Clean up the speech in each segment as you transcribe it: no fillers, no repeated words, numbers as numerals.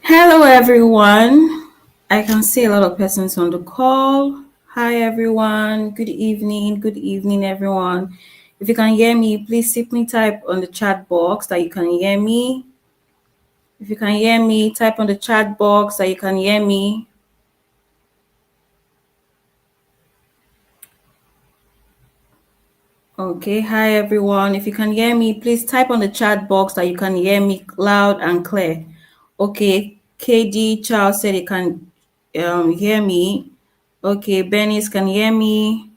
Hello, everyone. I can see a lot of persons on the call. Hi, everyone. Good evening. Good evening, everyone. If you can hear me, please simply type on the chat box that you can hear me. If you can hear me, type on the chat box that you can hear me. Okay. Hi, everyone. If you can hear me, please type on the chat box that you can hear me loud and clear. Okay. KD Charles said he can hear me. Okay. Benny's can hear me.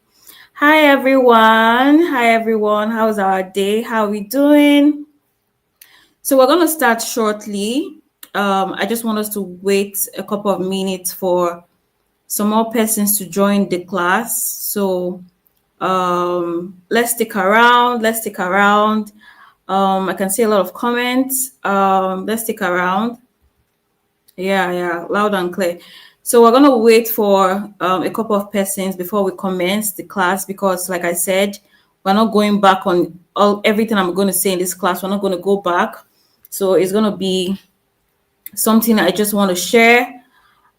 Hi everyone. Hi everyone. How's our day? How are we doing? So we're going to start shortly. I just want us to wait a couple of minutes for some more persons to join the class. So let's stick around. Let's stick around. I can see a lot of comments. Let's stick around. Yeah, loud and clear. So we're gonna wait for a couple of persons before we commence the class because, like I said, we're not going back on all everything I'm going to say in this class. We're not going to go back. So it's going to be something I just want to share,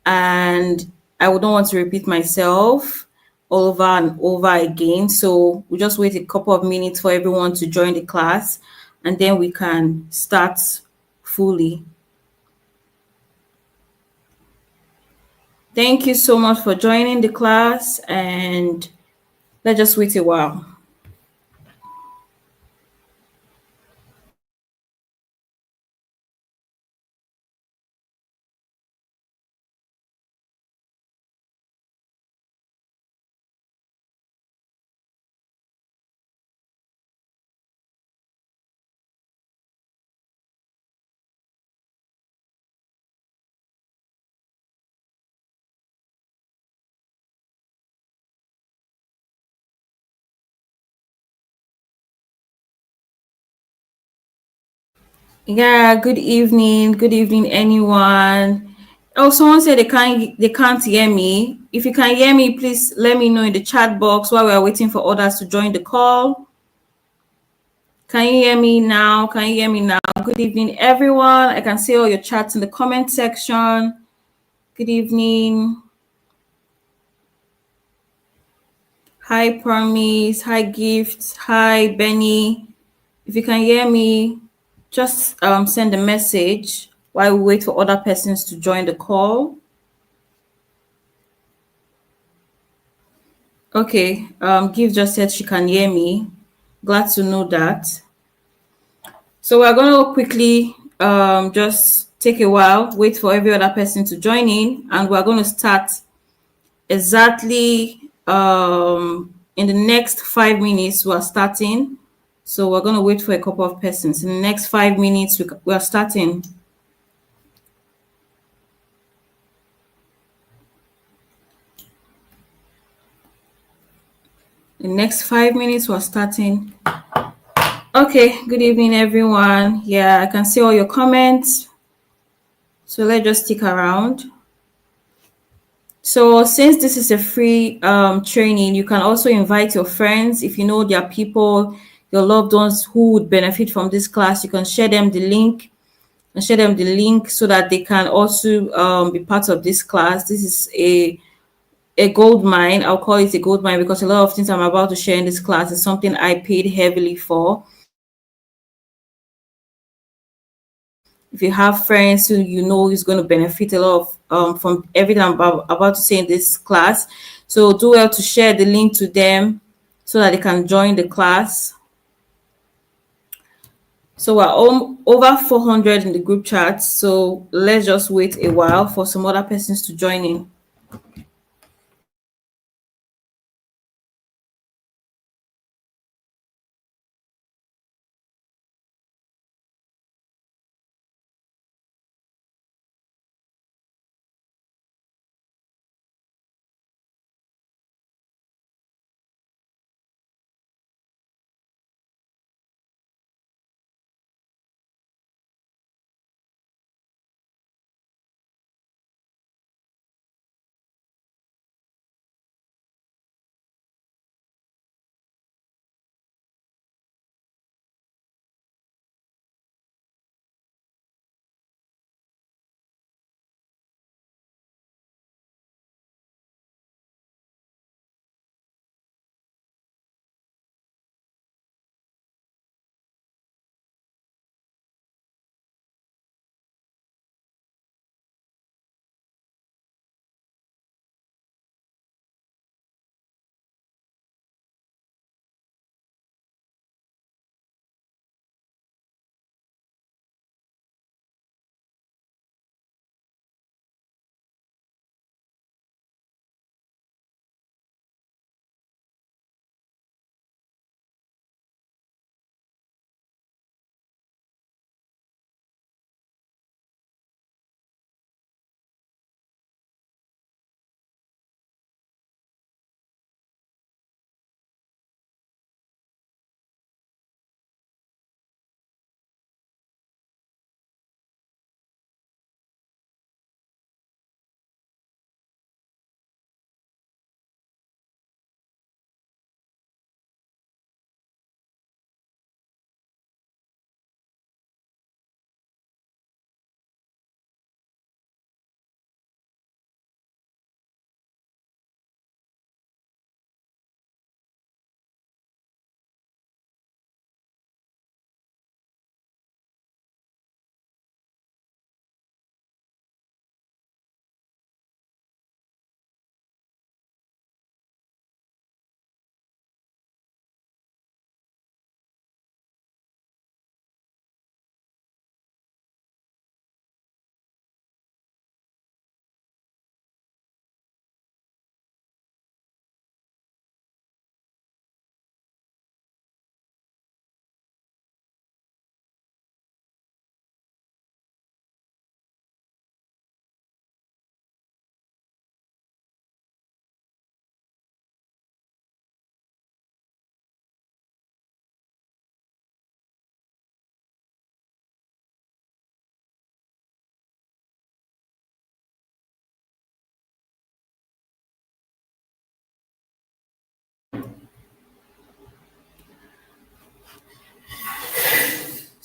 and I wouldn't want to repeat myself over and over again. So we just wait a couple of minutes for everyone to join the class, and then we can start fully. Thank you so much for joining the class, and let's just wait a while. Yeah, good evening. Good evening, anyone. Oh, someone said they can't hear me. If you can hear me, please let me know in the chat box while we are waiting for others to join the call. Can you hear me now? Can you hear me now? Good evening, everyone. I can see all your chats in the comment section. Good evening. Hi, Promise. Hi, Gifts. Hi, Benny. If you can hear me, just send a message while we wait for other persons to join the call. Okay, Give just said she can hear me. Glad to know that. So we're going to quickly just take a while, wait for every other person to join in, and we're going to start exactly in the next 5 minutes. We're starting. So we're going to wait for a couple of persons. In the next 5 minutes, we're starting. In the next 5 minutes, we're starting. Okay, good evening, everyone. Yeah, I can see all your comments. So let's just stick around. So since this is a free training, you can also invite your friends. If you know there are people, your loved ones who would benefit from this class, you can share them the link so that they can also be part of this class. This is a gold mine. I'll call it a gold mine because a lot of things I'm about to share in this class is something I paid heavily for. If you have friends who you know is going to benefit a lot of from everything I'm about to say in this class, so do well to share the link to them so that they can join the class. So we're over 400 in the group chat, so let's just wait a while for some other persons to join in.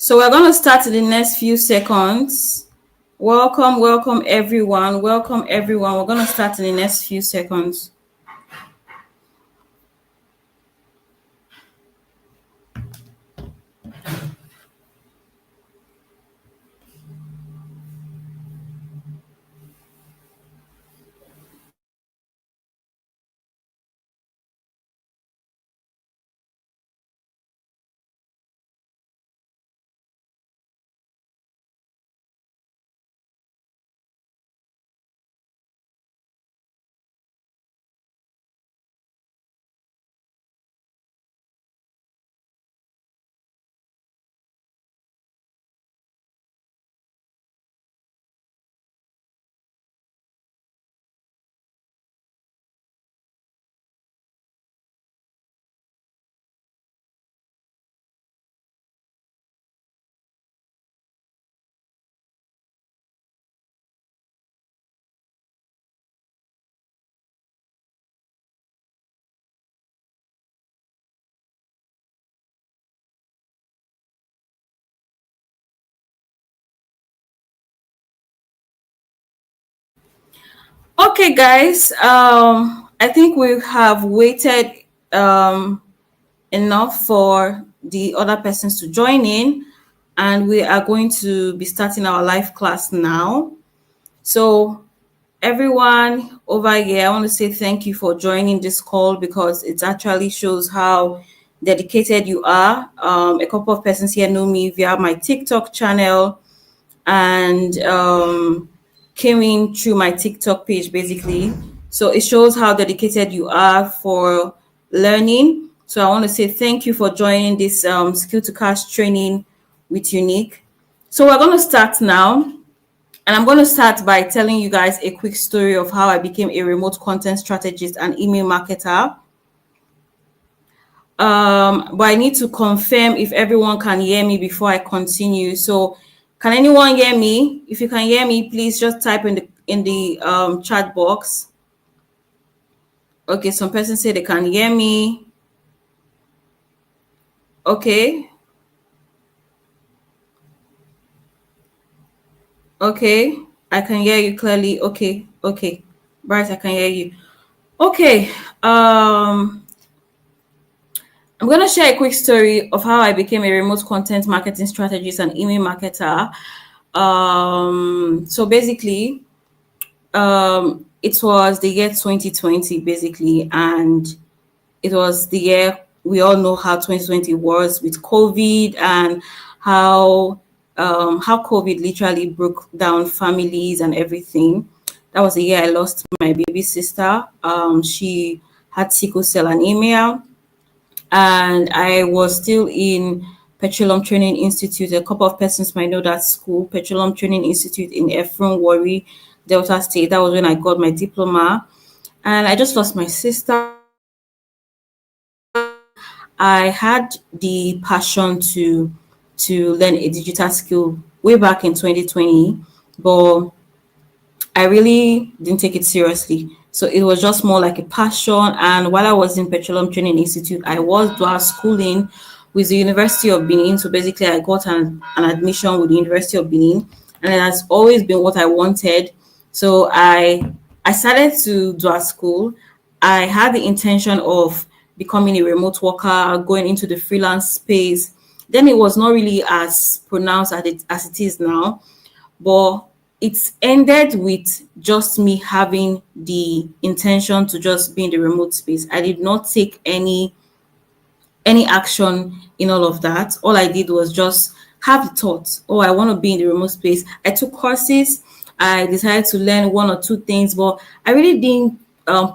So we're going to start in the next few seconds. Welcome, welcome everyone. Welcome everyone. We're going to start in the next few seconds. Okay, guys. I think we have waited um, enough for the other persons to join in, and we are going to be starting our live class now. So, everyone over here, I want to say thank you for joining this call because it actually shows how dedicated you are. A couple of persons here know me via my TikTok channel and came in through my TikTok page basically. So it shows how dedicated you are for learning. So I want to say thank you for joining this skill to cash training with Unique. So we're going to start now. And I'm going to start by telling you guys a quick story of how I became a remote content strategist and email marketer. But I need to confirm if everyone can hear me before I continue. So, can anyone hear me? If you can hear me, please just type in the chat box. Okay, some person say they can hear me. Okay, okay, I can hear you clearly. Okay, okay, Bryce, I can hear you. Okay, I'm going to share a quick story of how I became a remote content marketing strategist and email marketer. So basically, it was the year 2020, basically, and it was the year we all know how 2020 was with COVID and how COVID literally broke down families and everything. That was the year I lost my baby sister. She had sickle cell anemia and I was still in Petroleum Training Institute. A couple of persons might know that school, Petroleum Training Institute in Ephraim, Warri, Delta State. That was when I got my diploma. And I just lost my sister. I had the passion to learn a digital skill way back in 2020, but I really didn't take it seriously. So it was just more like a passion. And while I was in Petroleum Training Institute, I was dual schooling with the University of Benin. So basically, I got an admission with the University of Benin, and it has always been what I wanted. So I started to dual school. I had the intention of becoming a remote worker, going into the freelance space. Then it was not really as pronounced as it is now, but it's ended with just me having the intention to just be in the remote space. I did not take any action in all of that. All I did was just have the thought, oh, I want to be in the remote space. I took courses. I decided to learn one or two things, but I really didn't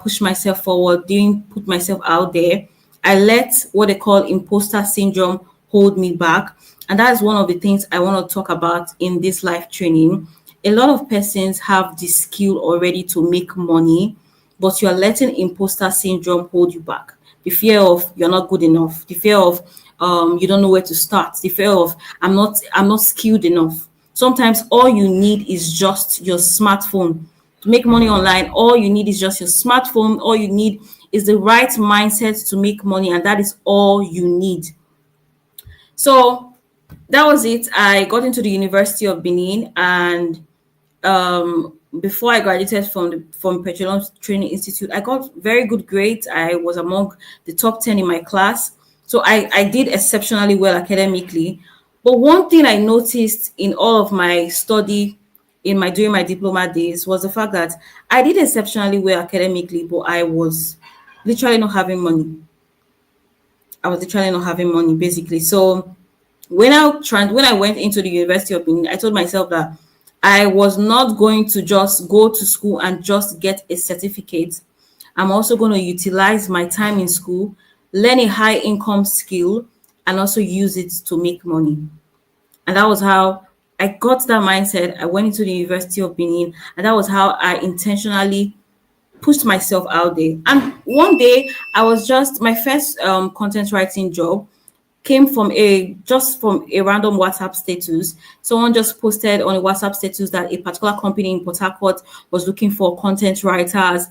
push myself forward, didn't put myself out there. I let what they call imposter syndrome hold me back. And that is one of the things I want to talk about in this live training. A lot of persons have the skill already to make money, but you are letting imposter syndrome hold you back. The fear of you're not good enough, the fear of you don't know where to start, the fear of I'm not skilled enough. Sometimes all you need is just your smartphone to make money online. All you need is just your smartphone. All you need is the right mindset to make money, and that is all you need. So That was it. I got into the University of Benin, and before I graduated from Petroleum Training Institute, I got very good grades. I was among the top 10 in my class. So I did exceptionally well academically. But one thing I noticed in all of my study in my during my diploma days was the fact that I did exceptionally well academically, but I was literally not having money. I was literally not having money basically. So when I went into the University of Benin, I told myself that I was not going to just go to school and just get a certificate. I'm also going to utilize my time in school, learn a high income skill, and also use it to make money. And that was how I got that mindset. I went into the University of Benin, and that was how I intentionally pushed myself out there. And one day, I was just my first content writing job came from a random WhatsApp status. Someone just posted on a WhatsApp status that a particular company in Port Harcourt was looking for content writers,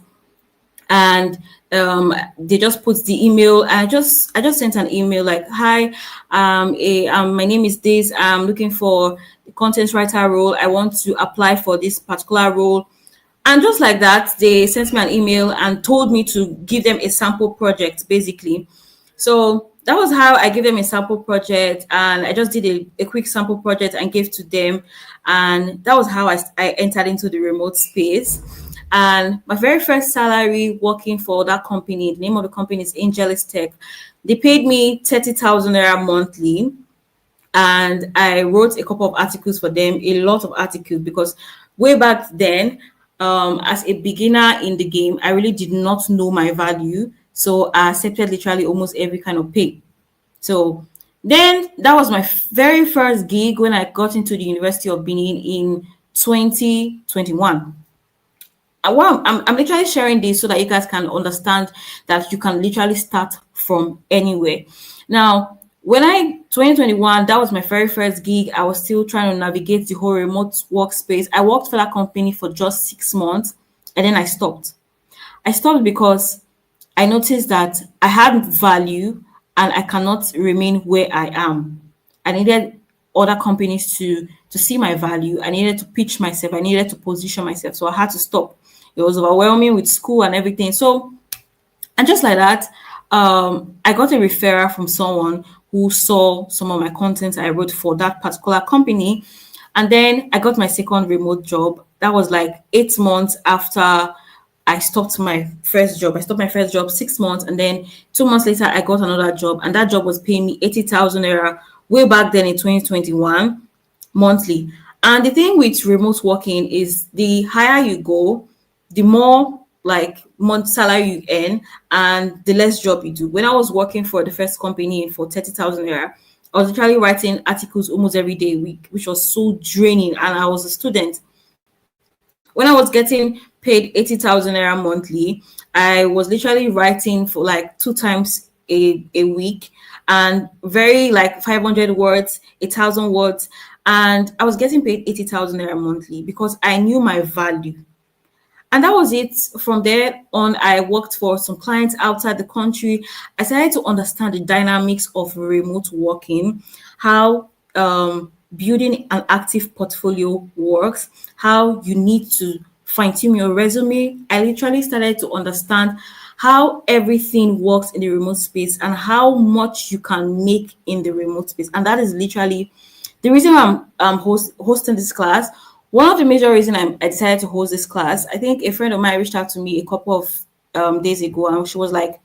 and they just put the email. I just sent an email like, "Hi, my name is this. I'm looking for a content writer role. I want to apply for this particular role." And just like that, they sent me an email and told me to give them a sample project, basically. So that was how I gave them a sample project, and I just did a quick sample project and gave to them. And that was how I entered into the remote space. And my very first salary working for that company, the name of the company is Angelis Tech. They paid me 30,000 naira monthly, and I wrote a couple of articles for them, a lot of articles, because way back then, as a beginner in the game, I really did not know my value. So I accepted literally almost every kind of pay. So then that was my very first gig when I got into the University of Benin in 2021. Wow, I'm literally sharing this so that you guys can understand that you can literally start from anywhere. Now, when I 2021, that was my very first gig. I was still trying to navigate the whole remote workspace. I worked for that company for just 6 months, and then I stopped. I stopped because I noticed that I had value and I cannot remain where I am. I needed other companies to see my value. I needed to pitch myself. I needed to position myself. So I had to stop. It was overwhelming with school and everything. So, and just like that, I got a referral from someone who saw some of my content I wrote for that particular company. And then I got my second remote job. That was like 8 months after I stopped my first job. I stopped my first job 6 months, and then 2 months later, I got another job, and that job was paying me 80,000 naira way back then in 2021 monthly. And the thing with remote working is the higher you go, the more like month salary you earn and the less job you do. When I was working for the first company for 30,000 naira, I was literally writing articles almost every day a week, which was so draining. And I was a student. When I was getting paid 80,000 naira monthly, I was literally writing for like two times a week, and very like 500 words, 1,000 words. And I was getting paid 80,000 naira monthly because I knew my value. And that was it. From there on, I worked for some clients outside the country. I started to understand the dynamics of remote working, how building an active portfolio works, how you need to fine tune your resume. I literally started to understand how everything works in the remote space and how much you can make in the remote space. And that is literally the reason I'm hosting this class. One of the major reasons I decided to host this class, I think a friend of mine reached out to me a couple of days ago, and she was like,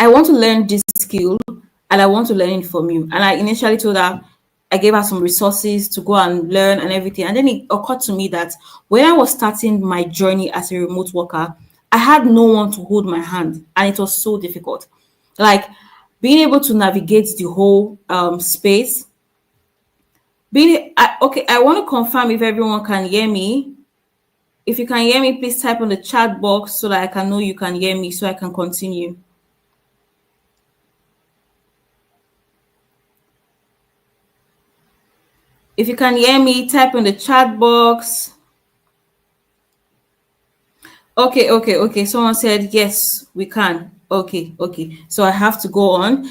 "I want to learn this skill, and I want to learn it from you." And I initially told her, I gave her some resources to go and learn and everything. And then it occurred to me that when I was starting my journey as a remote worker, I had no one to hold my hand, and it was so difficult. Like being able to navigate the whole space. Okay, I want to confirm if everyone can hear me. If you can hear me, please type on the chat box so that I can know you can hear me so I can continue. If you can hear me, type on the chat box. Okay. Someone said, yes, we can. Okay. So I have to go on.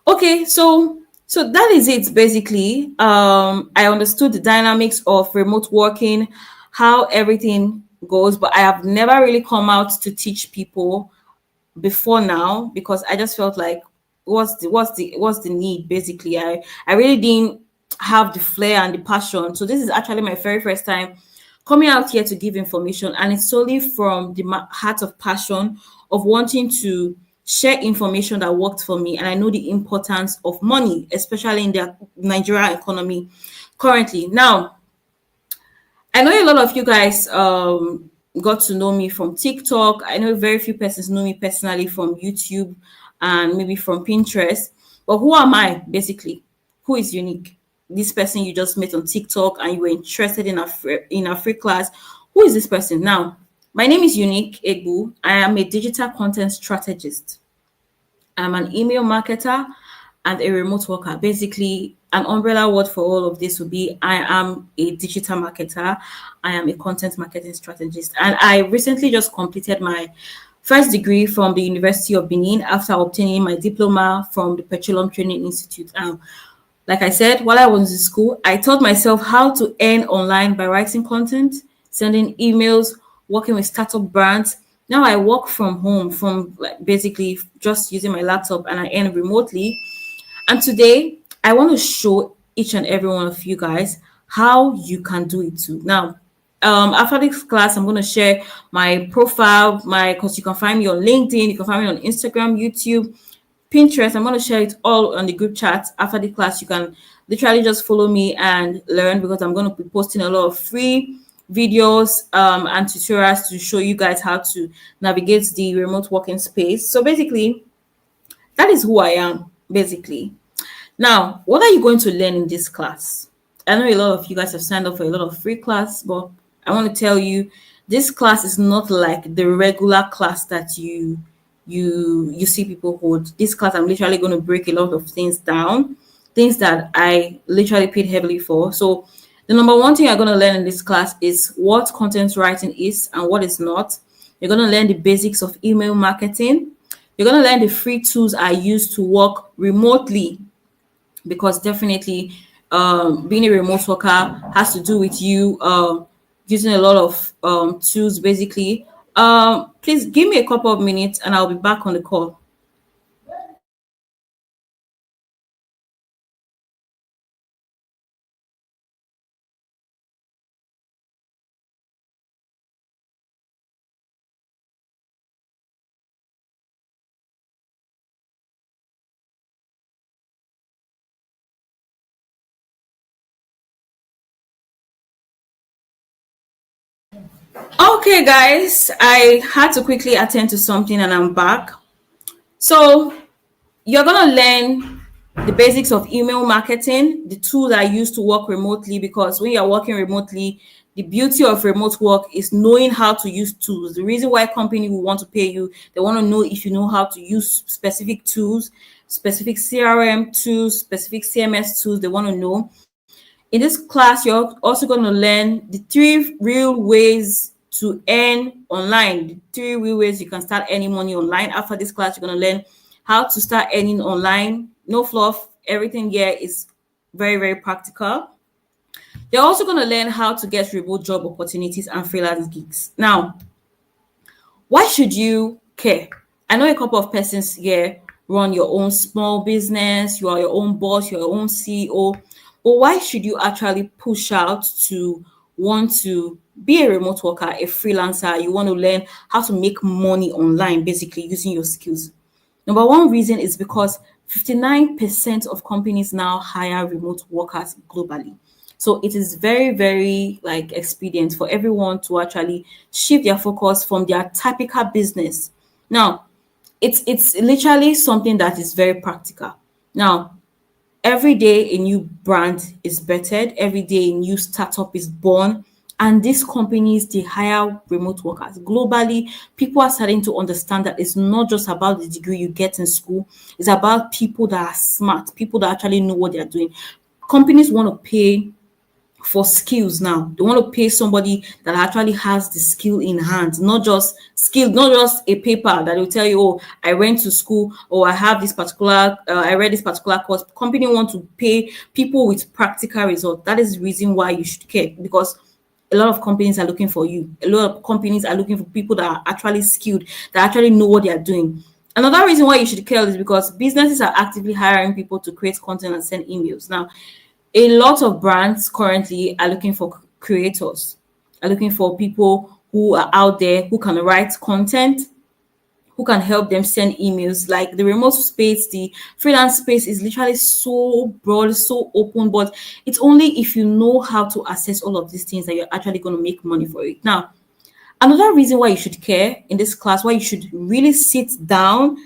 Okay, so So that is it basically. I understood the dynamics of remote working, how everything goes, but I have never really come out to teach people before now because I just felt like what's the need basically. I really didn't have the flair and the passion. So this is actually my very first time coming out here to give information, and it's solely from the heart of passion of wanting to share information that worked for me. And I know the importance of money, especially in the Nigerian economy currently. Now, I know a lot of you guys got to know me from TikTok. I know very few persons know me personally from YouTube and maybe from Pinterest. But who am I basically? Who is Unique? This person you just met on TikTok and you were interested in a free class. Who is this person? Now, my name is Unique Egbu. I am a digital content strategist. I'm an email marketer and a remote worker. Basically, an umbrella word for all of this would be I am a digital marketer, I am a content marketing strategist. And I recently just completed my first degree from the University of Benin after obtaining my diploma from the Petroleum Training Institute. Like I said, while I was in school, I taught myself how to earn online by writing content, sending emails, working with startup brands. Now I work from home, from like basically just using my laptop, and I earn remotely. And today, I want to show each and every one of you guys how you can do it too. Now, after this class, I'm going to share my profile, because you can find me on LinkedIn, you can find me on Instagram, YouTube, Pinterest. I'm going to share it all on the group chat after the class. You can literally just follow me and learn because I'm going to be posting a lot of free videos and tutorials to show you guys how to navigate the remote working space. So basically, that is who I am, basically. Now, what are you going to learn in this class? I know a lot of you guys have signed up for a lot of free class, but I want to tell you this class is not like the regular class that you see people hold. This class, I'm literally going to break a lot of things down, things that I literally paid heavily for. So the number one thing you're going to learn in this class is what content writing is and what is not. You're going to learn the basics of email marketing. You're going to learn the free tools I use to work remotely, because definitely being a remote worker has to do with you using a lot of tools basically. Please give me a couple of minutes and I'll be back on the call. Okay, guys, I had to quickly attend to something and I'm back. So you're going to learn the basics of email marketing, the tools I use to work remotely, because when you're working remotely, the beauty of remote work is knowing how to use tools. The reason why company will want to pay you, they want to know if you know how to use specific tools, specific CRM tools, specific CMS tools. They want to know. In this class, you're also going to learn the three real ways to earn online, the three real ways you can start earning money online. After this class, you're going to learn how to start earning online. No fluff. Everything here is very, very practical. You're also going to learn how to get remote job opportunities and freelance gigs. Now, why should you care? I know a couple of persons here run your own small business, you are your own boss, you're your own CEO. But why should you actually push out to want to be a remote worker, a freelancer? You want to learn how to make money online, basically using your skills. Number one reason is because 59% of companies now hire remote workers globally. So it is very, very like expedient for everyone to actually shift their focus from their typical business. Now, it's literally something that is very practical. Now, every day a new brand is bettered, every day a new startup is born, and these companies they hire remote workers globally. People are starting to understand that it's not just about the degree you get in school, it's about people that are smart, people that actually know what they're doing. Companies want to pay for skills now. They want to pay somebody that actually has the skill in hand, not just skill, not just a paper that will tell you, oh, I went to school, or I have this particular, I read this particular course. Company want to pay people with practical results. That is the reason why you should care, because a lot of companies are looking for you. A lot of companies are looking for people that are actually skilled, that actually know what they are doing. Another reason why you should care is because businesses are actively hiring people to create content and send emails. Now, a lot of brands currently are looking for creators, are looking for people who are out there who can write content, who can help them send emails. Like the remote space, the freelance space is literally so broad, so open, but it's only if you know how to access all of these things that you're actually going to make money for it. Now, another reason why you should care in this class, why you should really sit down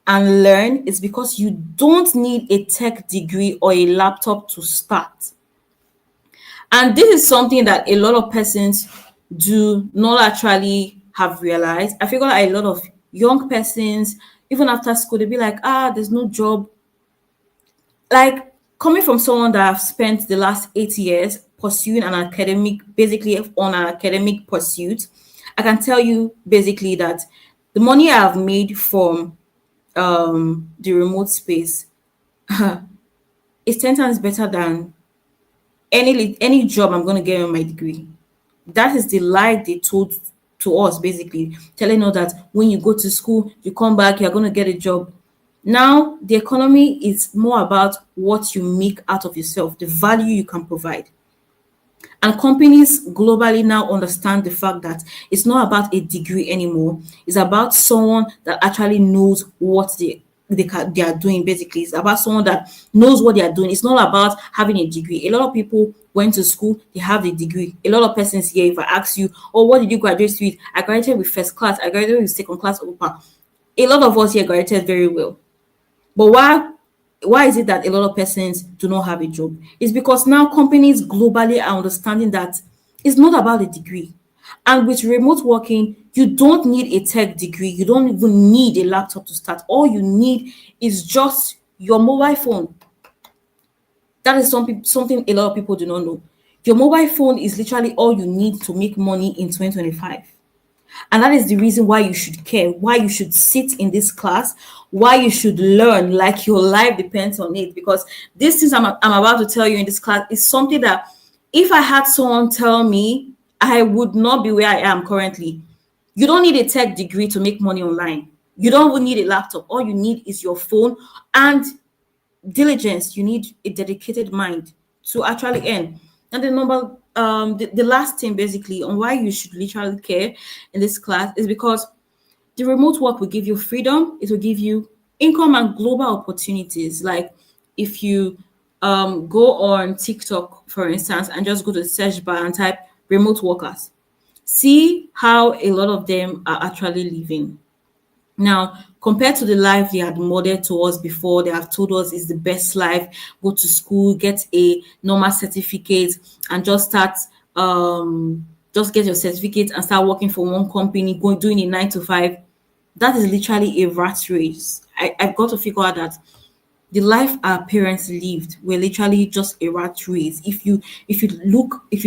and learn, is because you don't need a tech degree or a laptop to start. And this is something that a lot of persons do not actually have realized. I figure a lot of young persons, even after school, they'll be like, there's no job. Like, coming from someone that have spent the last 8 years pursuing an academic, basically on an academic pursuit, I can tell you basically that the money I have made from the remote space is 10 times better than any job I'm going to get on my degree. That is the lie they told to us, basically telling us that when you go to school, you come back, you're going to get a job. Now the economy is more about what you make out of yourself, the value you can provide. And companies globally now understand the fact that it's not about a degree anymore. It's about someone that actually knows what they are doing. Basically, it's about someone that knows what they are doing. It's not about having a degree. A lot of people went to school, they have the degree. A lot of persons here, if I ask you, oh, what did you graduate with? I graduated with first class. I graduated with second class upper. A lot of us here graduated very well. But why is it that a lot of persons do not have a job? It's because now companies globally are understanding that it's not about a degree. And with remote working, you don't need a tech degree. You don't even need a laptop to start. All you need is just your mobile phone. That is something a lot of people do not know. Your mobile phone is literally all you need to make money in 2025. And that is the reason why you should care, why you should sit in this class, why you should learn like your life depends on it. Because these things I'm about to tell you in this class is something that if I had someone tell me, I would not be where I am currently. You don't need a tech degree to make money online. You don't even need a laptop. All you need is your phone and diligence. You need a dedicated mind to actually earn. And the last thing basically on why you should literally care in this class is because the remote work will give you freedom. It will give you income and global opportunities. Like if you go on TikTok, for instance, and just go to the search bar and type remote workers, see how a lot of them are actually living. Now, compared to the life they had modeled to us before, they have told us is the best life. Go to school, get a normal certificate, and just get your certificate and start working for one company, going doing a 9 to 5. That is literally a rat race. I've got to figure out that the life our parents lived were literally just a rat race. If you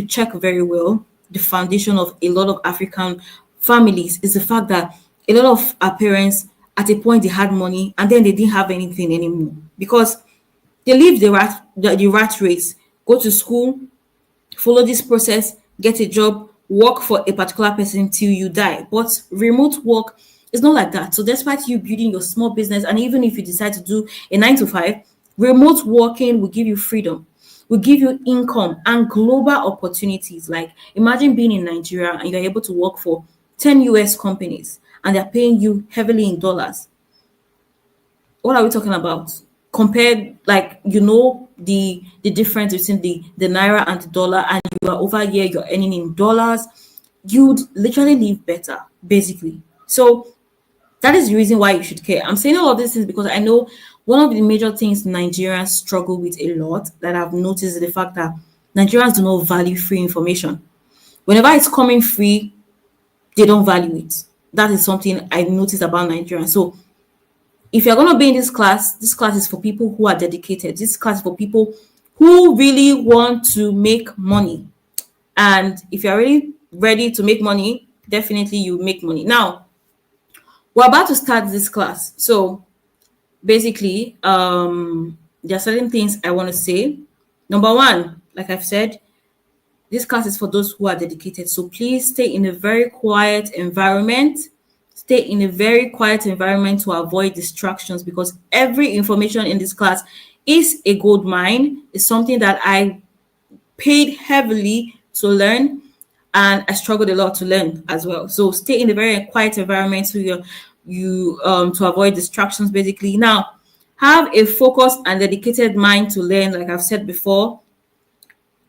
check very well, the foundation of a lot of African families is the fact that a lot of our parents at a point they had money and then they didn't have anything anymore because they lived the rat race. Go to school, follow this process, get a job, work for a particular person till you die. But remote work is not like that. So despite you building your small business, and even if you decide to do a 9 to 5, remote working will give you freedom, will give you income and global opportunities. Like imagine being in Nigeria and you're able to work for 10 US companies and they're paying you heavily in dollars. What are we talking about? Compared, like the difference between the naira and the dollar, and you are over here, you're earning in dollars, you'd literally live better, basically. So that is the reason why you should care. I'm saying all of these things because I know one of the major things Nigerians struggle with a lot that I've noticed is the fact that Nigerians do not value free information. Whenever it's coming free, they don't value it. That is something I noticed about Nigerians. So if you're going to be in this class is for people who are dedicated. This class is for people who really want to make money. And if you're really ready to make money, definitely you make money. Now, we're about to start this class. So basically, there are certain things I want to say. Number one, like I've said, this class is for those who are dedicated. So please stay in a very quiet environment. Stay in a very quiet environment to avoid distractions, because every information in this class is a gold mine. It's something that I paid heavily to learn, and I struggled a lot to learn as well. So stay in a very quiet environment so you to avoid distractions basically. Now, have a focused and dedicated mind to learn, like I've said before.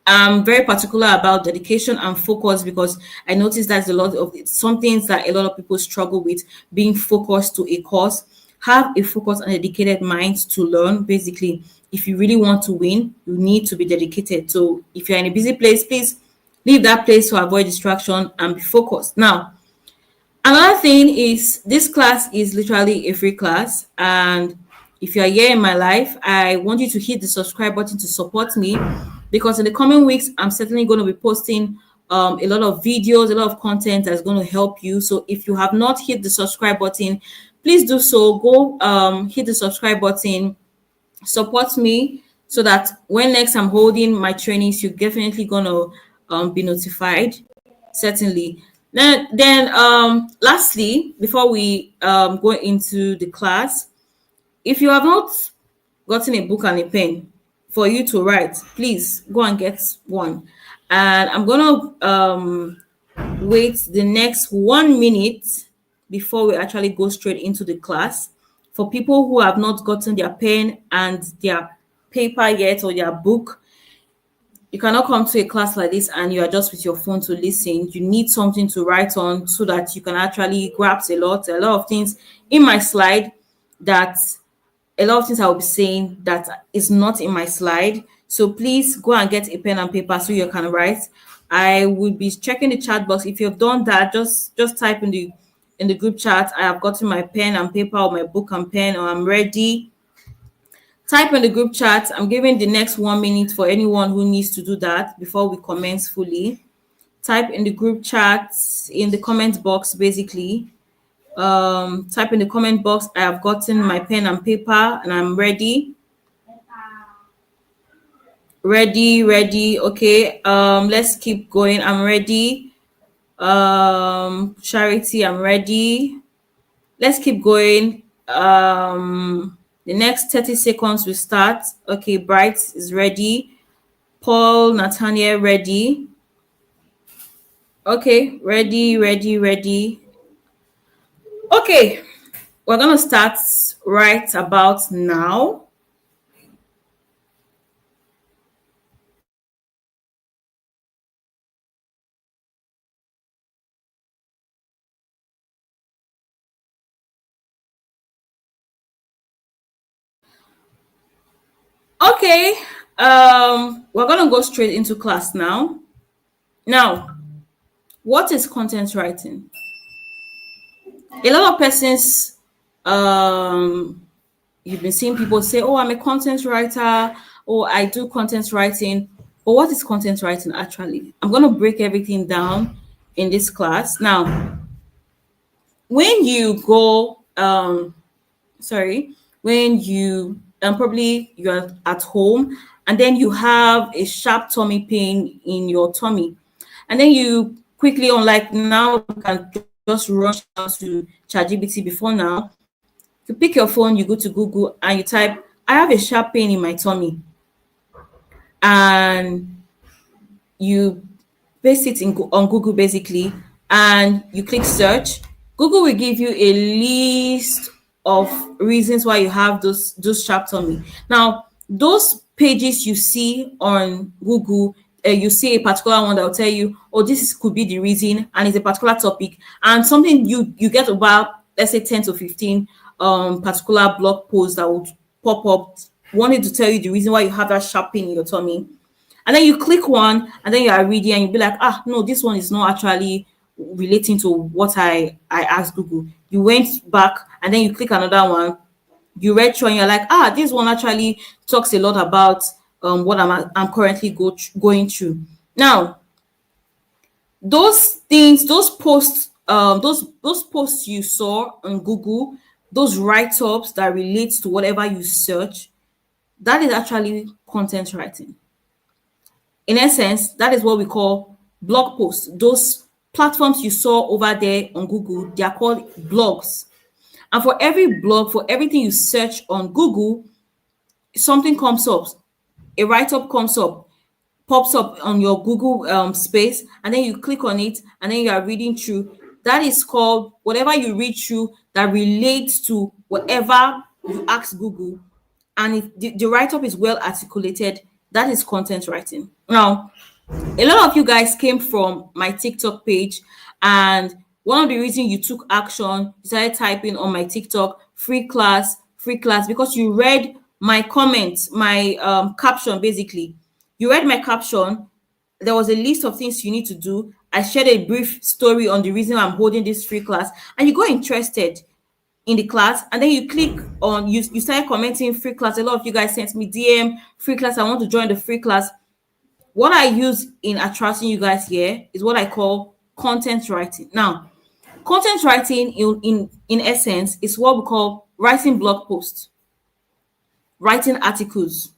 I'm very particular about dedication and focus, because I noticed that's a lot of some things that a lot of people struggle with, being focused to a course. Have a focused and dedicated mind to learn. Basically, if you really want to win, you need to be dedicated. So if you're in a busy place, please leave that place to avoid distraction and be focused. Now, another thing is this class is literally a free class, and if you are here in my life, I want you to hit the subscribe button to support me, because in the coming weeks, I'm certainly going to be posting a lot of videos, a lot of content that's going to help you. So if you have not hit the subscribe button, please do so. Go hit the subscribe button, support me, so that when next I'm holding my trainings, you're definitely gonna be notified. Certainly. Then lastly, before we go into the class, if you have not gotten a book and a pen for you to write, please go and get one. And I'm gonna wait the next 1 minute before we actually go straight into the class. For people who have not gotten their pen and their paper yet, or their book, you cannot come to a class like this and you are just with your phone to listen. You need something to write on so that you can actually grasp a lot of things in my slide, that a lot of things I will be saying that is not in my slide. So please go and get a pen and paper so you can write. I will be checking the chat box. If you've done that, just type in the group chat, I have gotten my pen and paper, or my book and pen, or I'm ready. Type in the group chat. I'm giving the next 1 minute for anyone who needs to do that before we commence fully. Type in the group chat, in the comment box basically. Type in the comment box, I have gotten my pen and paper and I'm ready. Ready. Okay. Let's keep going. I'm ready. Charity, I'm ready. Let's keep going. The next 30 seconds we start. Okay, Bright is ready. Paul, Nathaniel, ready. Okay, ready. Okay, we're gonna start right about now. Okay, we're gonna go straight into class now. Now, what is content writing? A lot of persons, you've been seeing people say, "Oh, I'm a content writer," or "I do content writing." But what is content writing actually? I'm gonna break everything down in this class. Now, when you go, sorry, when you probably you're at home and then you have a sharp tummy pain in your tummy, and then you quickly, unlike now, you can just rush down to ChatGPT. Before now, you pick your phone, you go to Google, and you type, "I have a sharp pain in my tummy," and you paste it on Google basically, and you click search. Google will give you a list of reasons why you have those sharp tummy. Now, those pages you see on Google, you see a particular one that will tell you, "Oh, could be the reason," and it's a particular topic, and something you get about, let's say, 10 to 15 particular blog posts that would pop up wanting to tell you the reason why you have that sharp pain in your tummy. And then you click one and then you are reading and you'll be like, no, this one is not actually relating to what I asked Google. You went back and then you click another one. You read through and you're like, this one actually talks a lot about what I'm currently going through. Now, those things, those posts, those posts you saw on Google, those write-ups that relates to whatever you search, that is actually content writing. In essence, that is what we call blog posts. Those platforms you saw over there on Google, they are called blogs. And for every blog, for everything you search on Google, something comes up, a write-up comes up, pops up on your Google space, and then you click on it, and then you are reading through. That is called, whatever you read through that relates to whatever you ask Google, and if the write-up is well articulated, that is content writing. Now, a lot of you guys came from my TikTok page, and one of the reasons you took action, you started typing on my TikTok, free class, because you read my comments, my caption basically. You read my caption, there was a list of things you need to do. I shared a brief story on the reason I'm holding this free class, and you got interested in the class, and then you click on, you started commenting free class. A lot of you guys sent me DM, free class, I want to join the free class. What I use in attracting you guys here is what I call content writing. Now, content writing in essence is what we call writing blog posts, writing articles,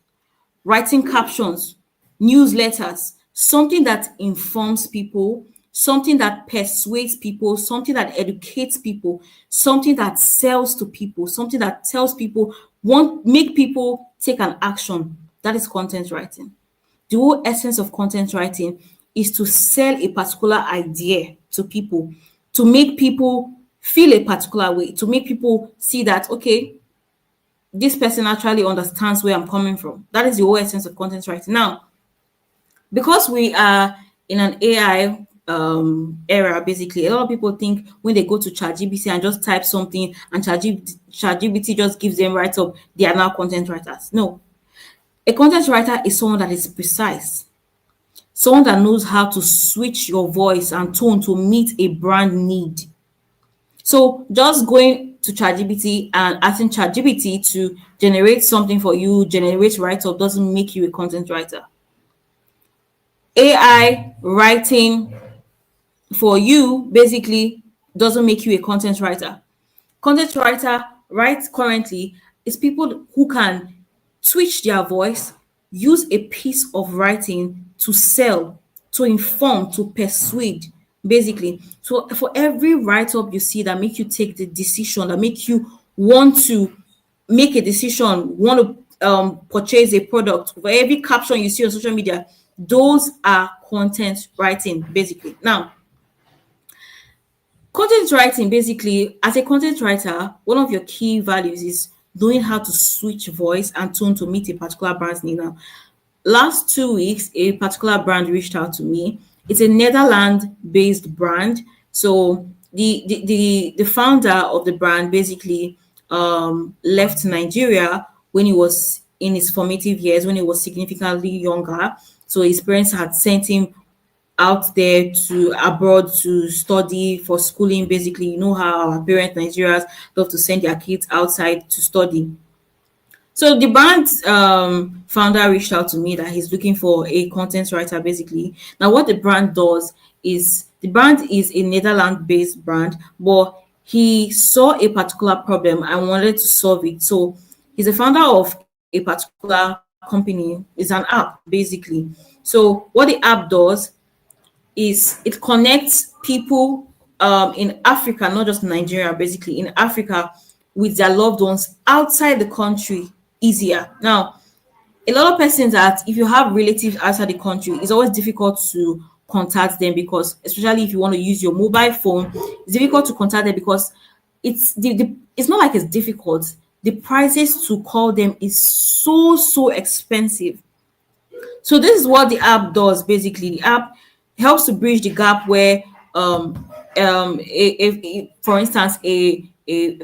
writing captions, newsletters, something that informs people, something that persuades people, something that educates people, something that sells to people, something that tells people, want make people take an action. That is content writing. The whole essence of content writing is to sell a particular idea to people, to make people feel a particular way, to make people see that, okay, this person actually understands where I'm coming from. That is the whole essence of content writing. Now, because we are in an AI era, basically, a lot of people think when they go to ChatGPT and just type something and ChatGPT just gives them right up, they are now content writers. No, a content writer is someone that is precise, someone that knows how to switch your voice and tone to meet a brand need. So just going to ChatGPT and asking ChatGPT to generate something for you, generate write-up, doesn't make you a content writer. AI writing for you basically doesn't make you a content writer. Content writer right currently is people who can switch their voice, use a piece of writing to sell, to inform, to persuade, basically. So for every write-up you see that make you take the decision, that make you want to make a decision, want to purchase a product, for every caption you see on social media, those are content writing, basically. Now, content writing, basically, as a content writer, one of your key values is knowing how to switch voice and tone to meet a particular brand's need. Now, last 2 weeks, a particular brand reached out to me. It's a Netherlands-based brand. So the founder of the brand basically left Nigeria when he was in his formative years, when he was significantly younger. So his parents had sent him out there to abroad to study for schooling. Basically, you know how our parents Nigerians love to send their kids outside to study. So the brand's founder reached out to me that he's looking for a content writer, basically. Now, what the brand does is, the brand is a Netherlands-based brand, but he saw a particular problem and wanted to solve it. So he's the founder of a particular company. It's an app, basically. So what the app does is it connects people in Africa, not just Nigeria, basically in Africa, with their loved ones outside the country easier. Now, a lot of persons that if you have relatives outside the country, it's always difficult to contact them, because especially if you want to use your mobile phone, it's difficult to contact them because it's not like it's difficult. The prices to call them is so expensive. So this is what the app does. Basically, the app helps to bridge the gap where for instance, a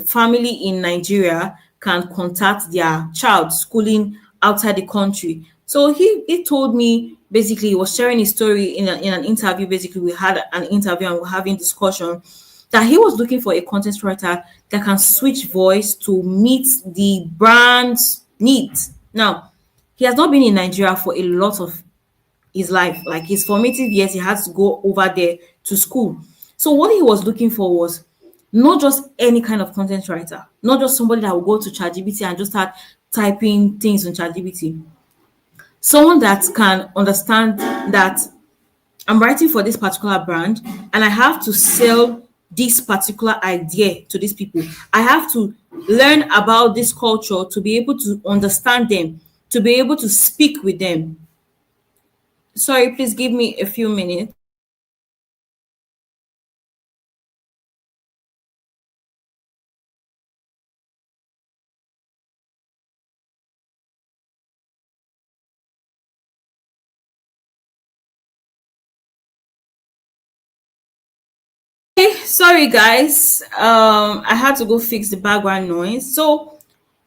family in Nigeria can contact their child schooling outside the country. So he told me, basically, he was sharing his story in an interview. Basically, we had an interview and we're having discussion that he was looking for a content writer that can switch voice to meet the brand's needs. Now, He has not been in Nigeria for a lot of his life. Like his formative years, he had to go over there to school. So what he was looking for was not just any kind of content writer, not just somebody that will go to ChatGPT and just start typing things on ChatGPT. Someone that can understand that I'm writing for this particular brand and I have to sell this particular idea to these people. I have to learn about this culture to be able to understand them, to be able to speak with them. Sorry, please give me a few minutes. Okay, sorry guys. I had to go fix the background noise. So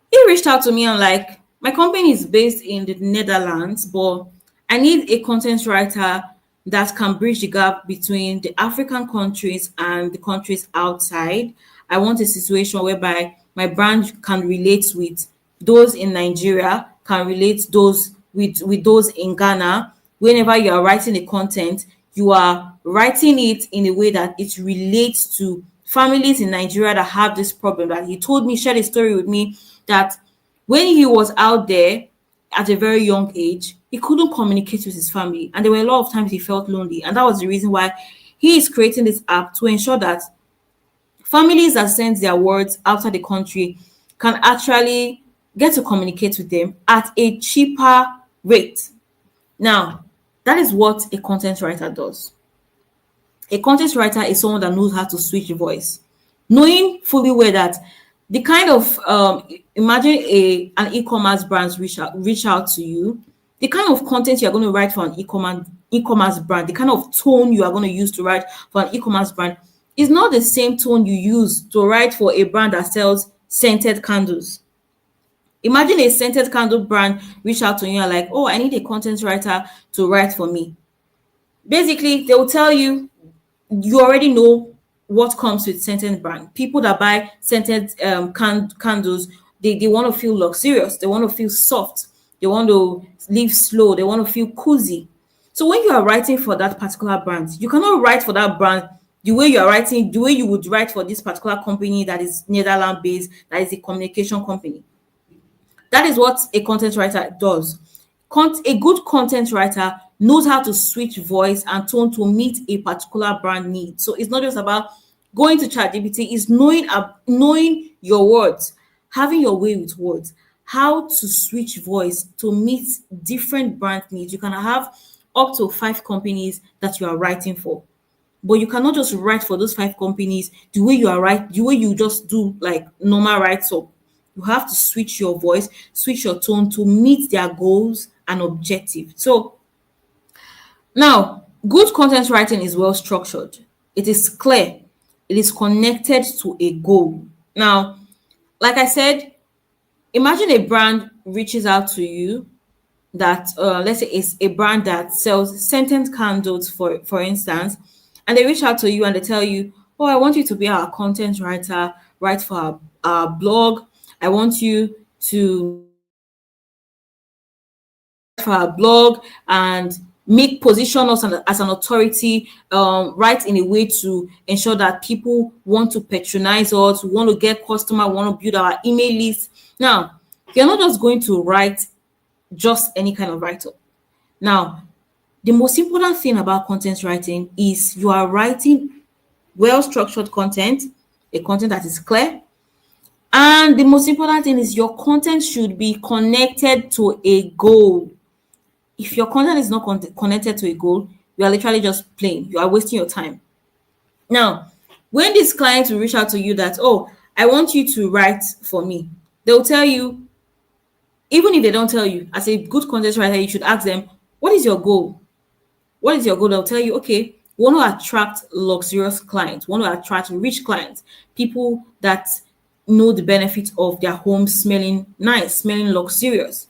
he reached out to me and like, my company is based in the Netherlands, but I need a content writer that can bridge the gap between the African countries and the countries outside. I want a situation whereby my brand can relate with those in Nigeria, can relate those with those in Ghana. Whenever you are writing the content, you are writing it in a way that it relates to families in Nigeria that have this problem. That he told me, shared a story with me that when he was out there at a very young age, he couldn't communicate with his family. And there were a lot of times he felt lonely. And that was the reason why he is creating this app to ensure that families that send their words outside the country can actually get to communicate with them at a cheaper rate. Now, that is what a content writer does. A content writer is someone that knows how to switch voice, knowing fully well that the kind of imagine an e-commerce brand reach out to you, the kind of content you are going to write for an e-commerce brand, the kind of tone you are going to use to write for an e-commerce brand is not the same tone you use to write for a brand that sells scented candles. Imagine a scented candle brand reach out to you and like, oh, I need a content writer to write for me. Basically, they will tell you, you already know what comes with scented brand. People that buy scented candles, they want to feel luxurious, they want to feel soft, they want to live slow, they want to feel cozy. So when you are writing for that particular brand, you cannot write for that brand the way you are writing, the way you would write for this particular company that is Netherlands based, that is a communication company. That is what a content writer does. A good content writer knows how to switch voice and tone to meet a particular brand need. So it's not just about going to ChatGPT, it's knowing your words, having your way with words, how to switch voice to meet different brand needs. You can have up to 5 companies that you are writing for. But you cannot just write for those 5 companies the way you just do like normal writes up. You have to switch your voice, switch your tone to meet their goals and objective. So now, good content writing is well structured. It is clear. It is connected to a goal. Now, like I said, imagine a brand reaches out to you that let's say it's a brand that sells scented candles for instance, and they reach out to you and they tell you, oh, I want you to be our content writer, write for our blog. I want you to for our blog and make position us as an authority, write in a way to ensure that people want to patronize us, want to get customer, want to build our email list. Now, you're not just going to write just any kind of write-up. Now, the most important thing about content writing is you are writing well-structured content, a content that is clear. And the most important thing is your content should be connected to a goal. If your content is not connected to a goal, you are literally just playing. You are wasting your time. Now, when these clients will reach out to you that, oh, I want you to write for me, they'll tell you, even if they don't tell you, as a good content writer, you should ask them, what is your goal? What is your goal? They'll tell you, okay, we want to attract luxurious clients, we want to attract rich clients, people that know the benefits of their home smelling nice, smelling luxurious.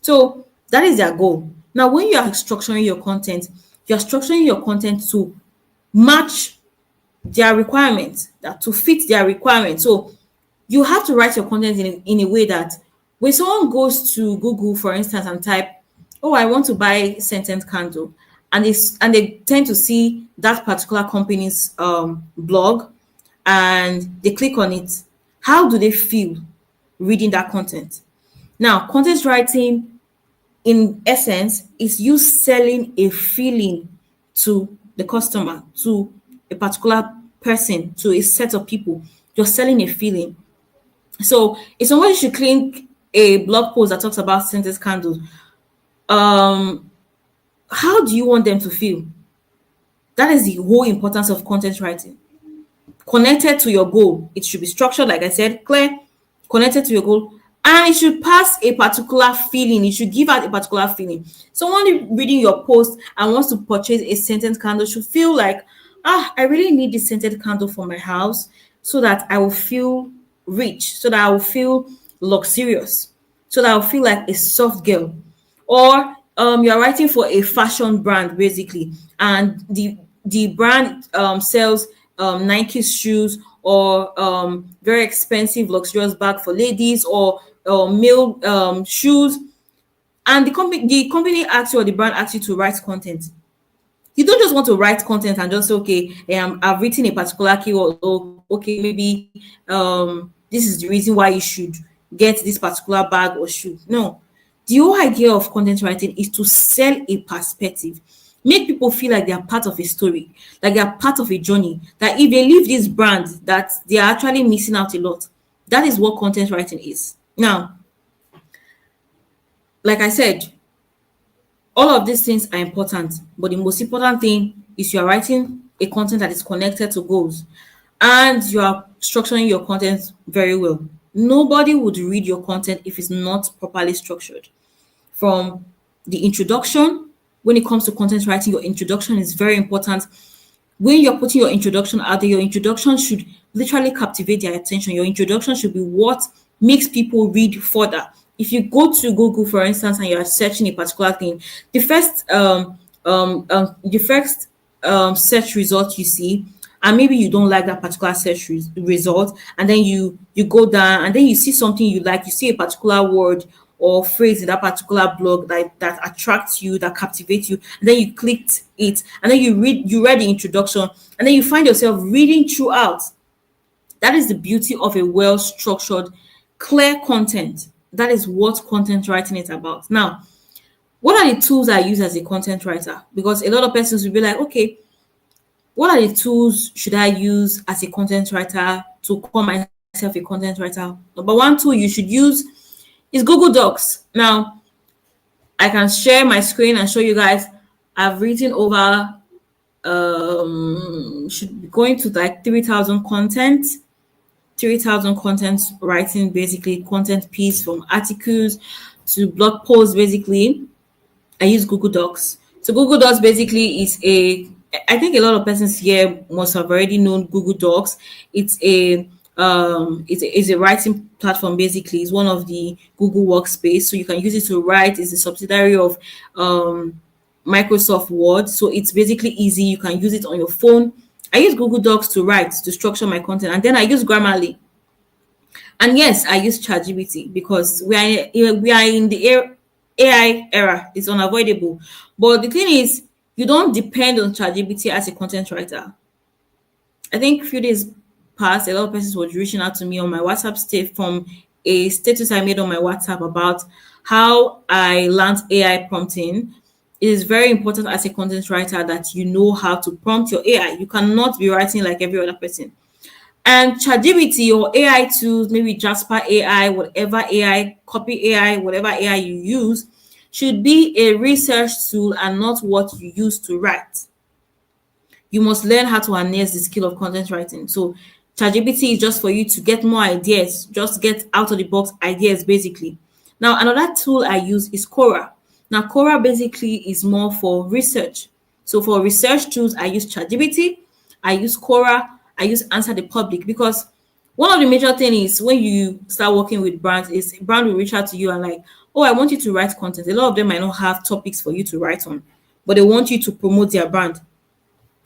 So that is their goal. Now, when you are structuring your content, you're structuring your content to match their requirements, that to fit their requirements. So you have to write your content in a way that When someone goes to Google, for instance, and type, "Oh, I want to buy scented candle," and they tend to see that particular company's blog, and they click on it, how do they feel reading that content? Now, content writing, in essence, is you selling a feeling to the customer, to a particular person, to a set of people. You're selling a feeling. So if somebody should click a blog post that talks about scented candles, um, how do you want them to feel? That is the whole importance of content writing. Connected to your goal. It should be structured, like I said, clear, connected to your goal, and it should pass a particular feeling. It should give out a particular feeling. Someone reading your post and wants to purchase a scented candle should feel like, I really need this scented candle for my house so that I will feel rich, so that I will feel luxurious, so that I'll feel like a soft girl. Or you're writing for a fashion brand basically, and the brand sells Nike shoes, or very expensive luxurious bag for ladies, or male shoes, and the company asks you, or the brand asks you to write content. You don't just want to write content and just say, okay, I've written a particular keyword, or okay, maybe this is the reason why you should get this particular bag or shoe. No, the whole idea of content writing is to sell a perspective, make people feel like they are part of a story, like they are part of a journey, that if they leave this brand, that they are actually missing out a lot. That is what content writing is. Now, like I said, all of these things are important, but the most important thing is you are writing a content that is connected to goals, and you are structuring your content very well. Nobody would read your content if it's not properly structured. From the introduction, when it comes to content writing, your introduction is very important. When you're putting your introduction out there, your introduction should literally captivate their attention. Your introduction should be what makes people read further. If you go to Google, for instance, and you are searching a particular thing, the first search result you see, and maybe you don't like that particular search result, and then you go down, and then you see something you like, you see a particular word or phrase in that particular blog that attracts you, that captivates you, and then you clicked it, and then you read the introduction, and then you find yourself reading throughout. That is the beauty of a well structured, clear content. That is what content writing is about. Now, what are the tools I use as a content writer? Because a lot of persons will be like, okay, what are the tools should I use as a content writer to call myself a content writer? Number one tool you should use is Google Docs. Now, I can share my screen and show you guys. I've written over should be going to like 3,000 content writing, basically content piece, from articles to blog posts. Basically, I use Google Docs. So Google Docs basically is I think a lot of persons here must have already known Google Docs. It's a writing platform. Basically, it's one of the Google Workspace, so you can use it to write. It's a subsidiary of Microsoft Word, so it's basically easy. You can use it on your phone. I use Google Docs to write, to structure my content, and then I use Grammarly. And yes, I use ChatGPT because we are in the AI era. It's unavoidable. But the thing is, you don't depend on ChatGPT as a content writer. I think a few days past, a lot of persons were reaching out to me on my WhatsApp state from a status I made on my WhatsApp about how I learned AI prompting. It is very important as a content writer that you know how to prompt your AI. You cannot be writing like every other person. And ChatGPT or AI tools, maybe Jasper AI, whatever AI, copy AI, whatever AI you use, should be a research tool and not what you use to write. You must learn how to harness the skill of content writing. So ChatGPT is just for you to get more ideas, just get out of the box ideas, basically. Now, another tool I use is Quora. Now, Quora basically is more for research. So for research tools, I use ChatGPT, I use Quora, I use Answer the Public, because one of the major things is when you start working with brands, is brand will reach out to you and like, oh, I want you to write content. A lot of them might not have topics for you to write on, but they want you to promote their brand.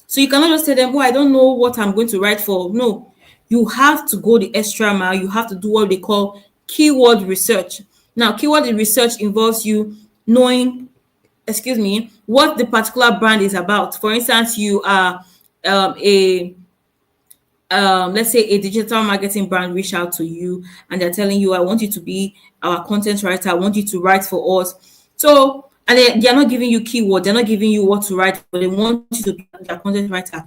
So you cannot just tell them, oh, I don't know what I'm going to write for. No, you have to go the extra mile. You have to do what they call keyword research. Now, keyword research involves you knowing, what the particular brand is about. For instance, you are a let's say a digital marketing brand reach out to you and they're telling you, I want you to be our content writer, I want you to write for us. So, and they're not giving you keyword, they're not giving you what to write, but they want you to be their content writer.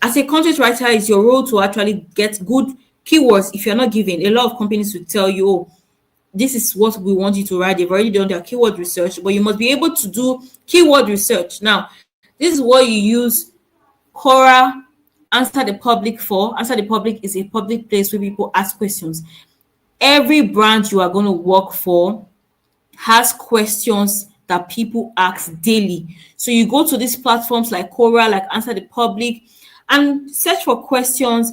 As a content writer, it's your role to actually get good keywords. If you're not giving, a lot of companies will tell you, oh, this is what we want you to write. They've already done their keyword research, but you must be able to do keyword research. Now, this is what you use Quora Answer the Public for. Answer the Public is a public place where people ask questions. Every brand you are going to work for has questions that people ask daily. So you go to these platforms like Quora, like Answer the Public, and search for questions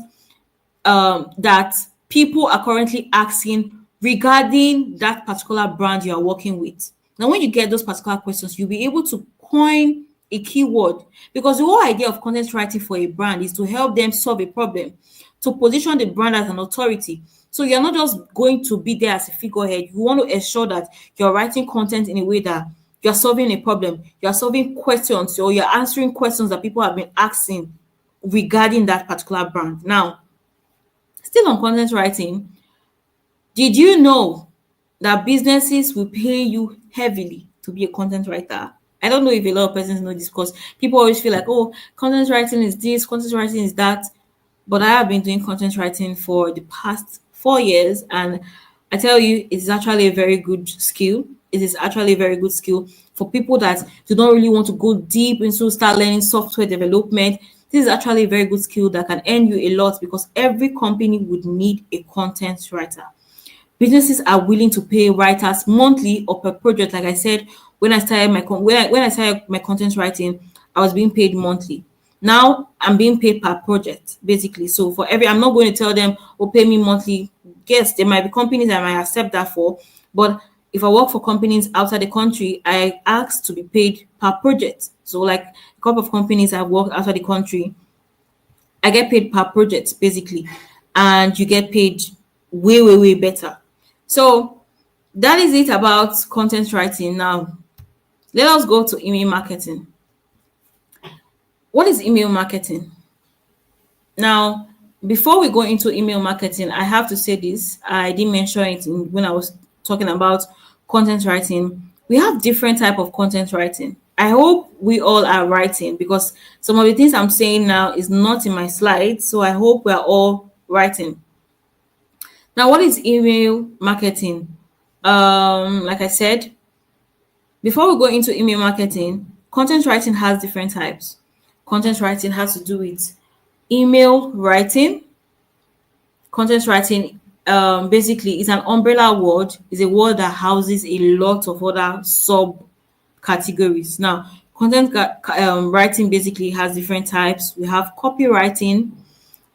that people are currently asking regarding that particular brand you are working with. Now, when you get those particular questions, you'll be able to coin a keyword, because the whole idea of content writing for a brand is to help them solve a problem, to position the brand as an authority. So you're not just going to be there as a figurehead. You want to ensure that you're writing content in a way that you're solving a problem, you're solving questions, or you're answering questions that people have been asking regarding that particular brand. Now, still on content writing, did you know that businesses will pay you heavily to be a content writer? I don't know if a lot of persons know this, because people always feel like, oh, content writing is this, content writing is that. But I have been doing content writing for the past 4 years, and I tell you, it is actually a very good skill. It is actually a very good skill for people that do not really want to go deep into start learning software development. This is actually a very good skill that can earn you a lot, because every company would need a content writer. Businesses are willing to pay writers monthly or per project. Like I said, when I started when I started my content writing, I was being paid monthly. Now I'm being paid per project, basically. So for every, I'm not going to tell them, oh, pay me monthly. Yes, there might be companies I might accept that for, but if I work for companies outside the country, I ask to be paid per project. So like a couple of companies I've worked outside the country, I get paid per project, basically, and you get paid way, way, way better. So that is it about content writing. Now, let us go to email marketing. What is email marketing? Now, before we go into email marketing, I have to say this. I didn't mention it when I was talking about content writing. We have different type of content writing. I hope we all are writing, because some of the things I'm saying now is not in my slides. So I hope we are all writing. Now, what is email marketing? Like I said, before we go into email marketing, content writing has different types. Content writing has to do with email writing. Content writing basically is an umbrella word, is a word that houses a lot of other subcategories. Now, writing basically has different types. We have copywriting,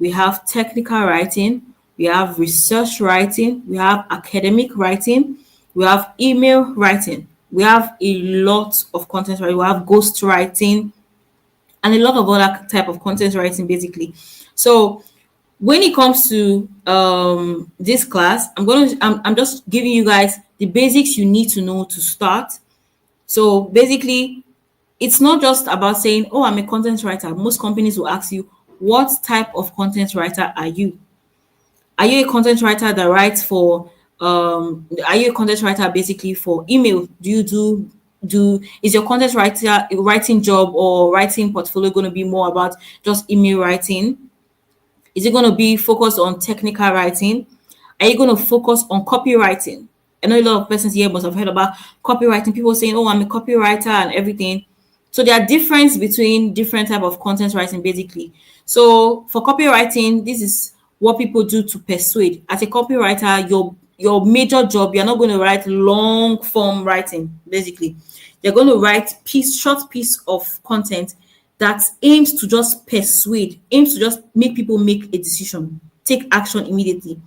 we have technical writing, we have research writing, we have academic writing, we have email writing. We have a lot of content writing. We have ghost writing and a lot of other type of content writing, basically. So when it comes to this class, I'm just giving you guys the basics you need to know to start. So basically, it's not just about saying, oh, I'm a content writer. Most companies will ask you, what type of content writer are you? Are you a content writer that writes for are you a content writer basically for email? Do you do is your content writing job or writing portfolio going to be more about just email writing? Is it going to be focused on technical writing? Are you going to focus on copywriting? I know a lot of persons here must have heard about copywriting. People saying, oh, I'm a copywriter and everything. So there are difference between different type of content writing, basically. So for copywriting, this is what people do to persuade. As a copywriter, your major job, you're not going to write long form writing, basically. You're going to write short piece of content that aims to just persuade, aims to just make people make a decision, take action immediately.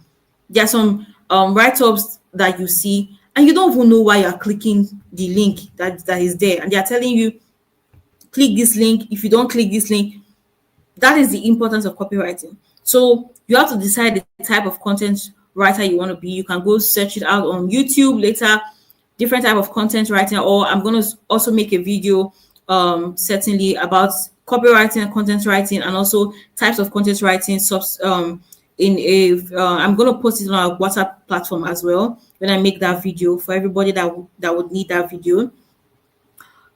There are some write-ups that you see, and you don't even know why you're clicking the link that is there. And they are telling you, click this link. If you don't click this link, that is the importance of copywriting. So you have to decide the type of content writer you want to be, you can go search it out on YouTube later, different type of content writing. Or I'm going to also make a video certainly about copywriting and content writing, and also types of content writing in a I'm going to post it on our WhatsApp platform as well when I make that video for everybody that would need that video.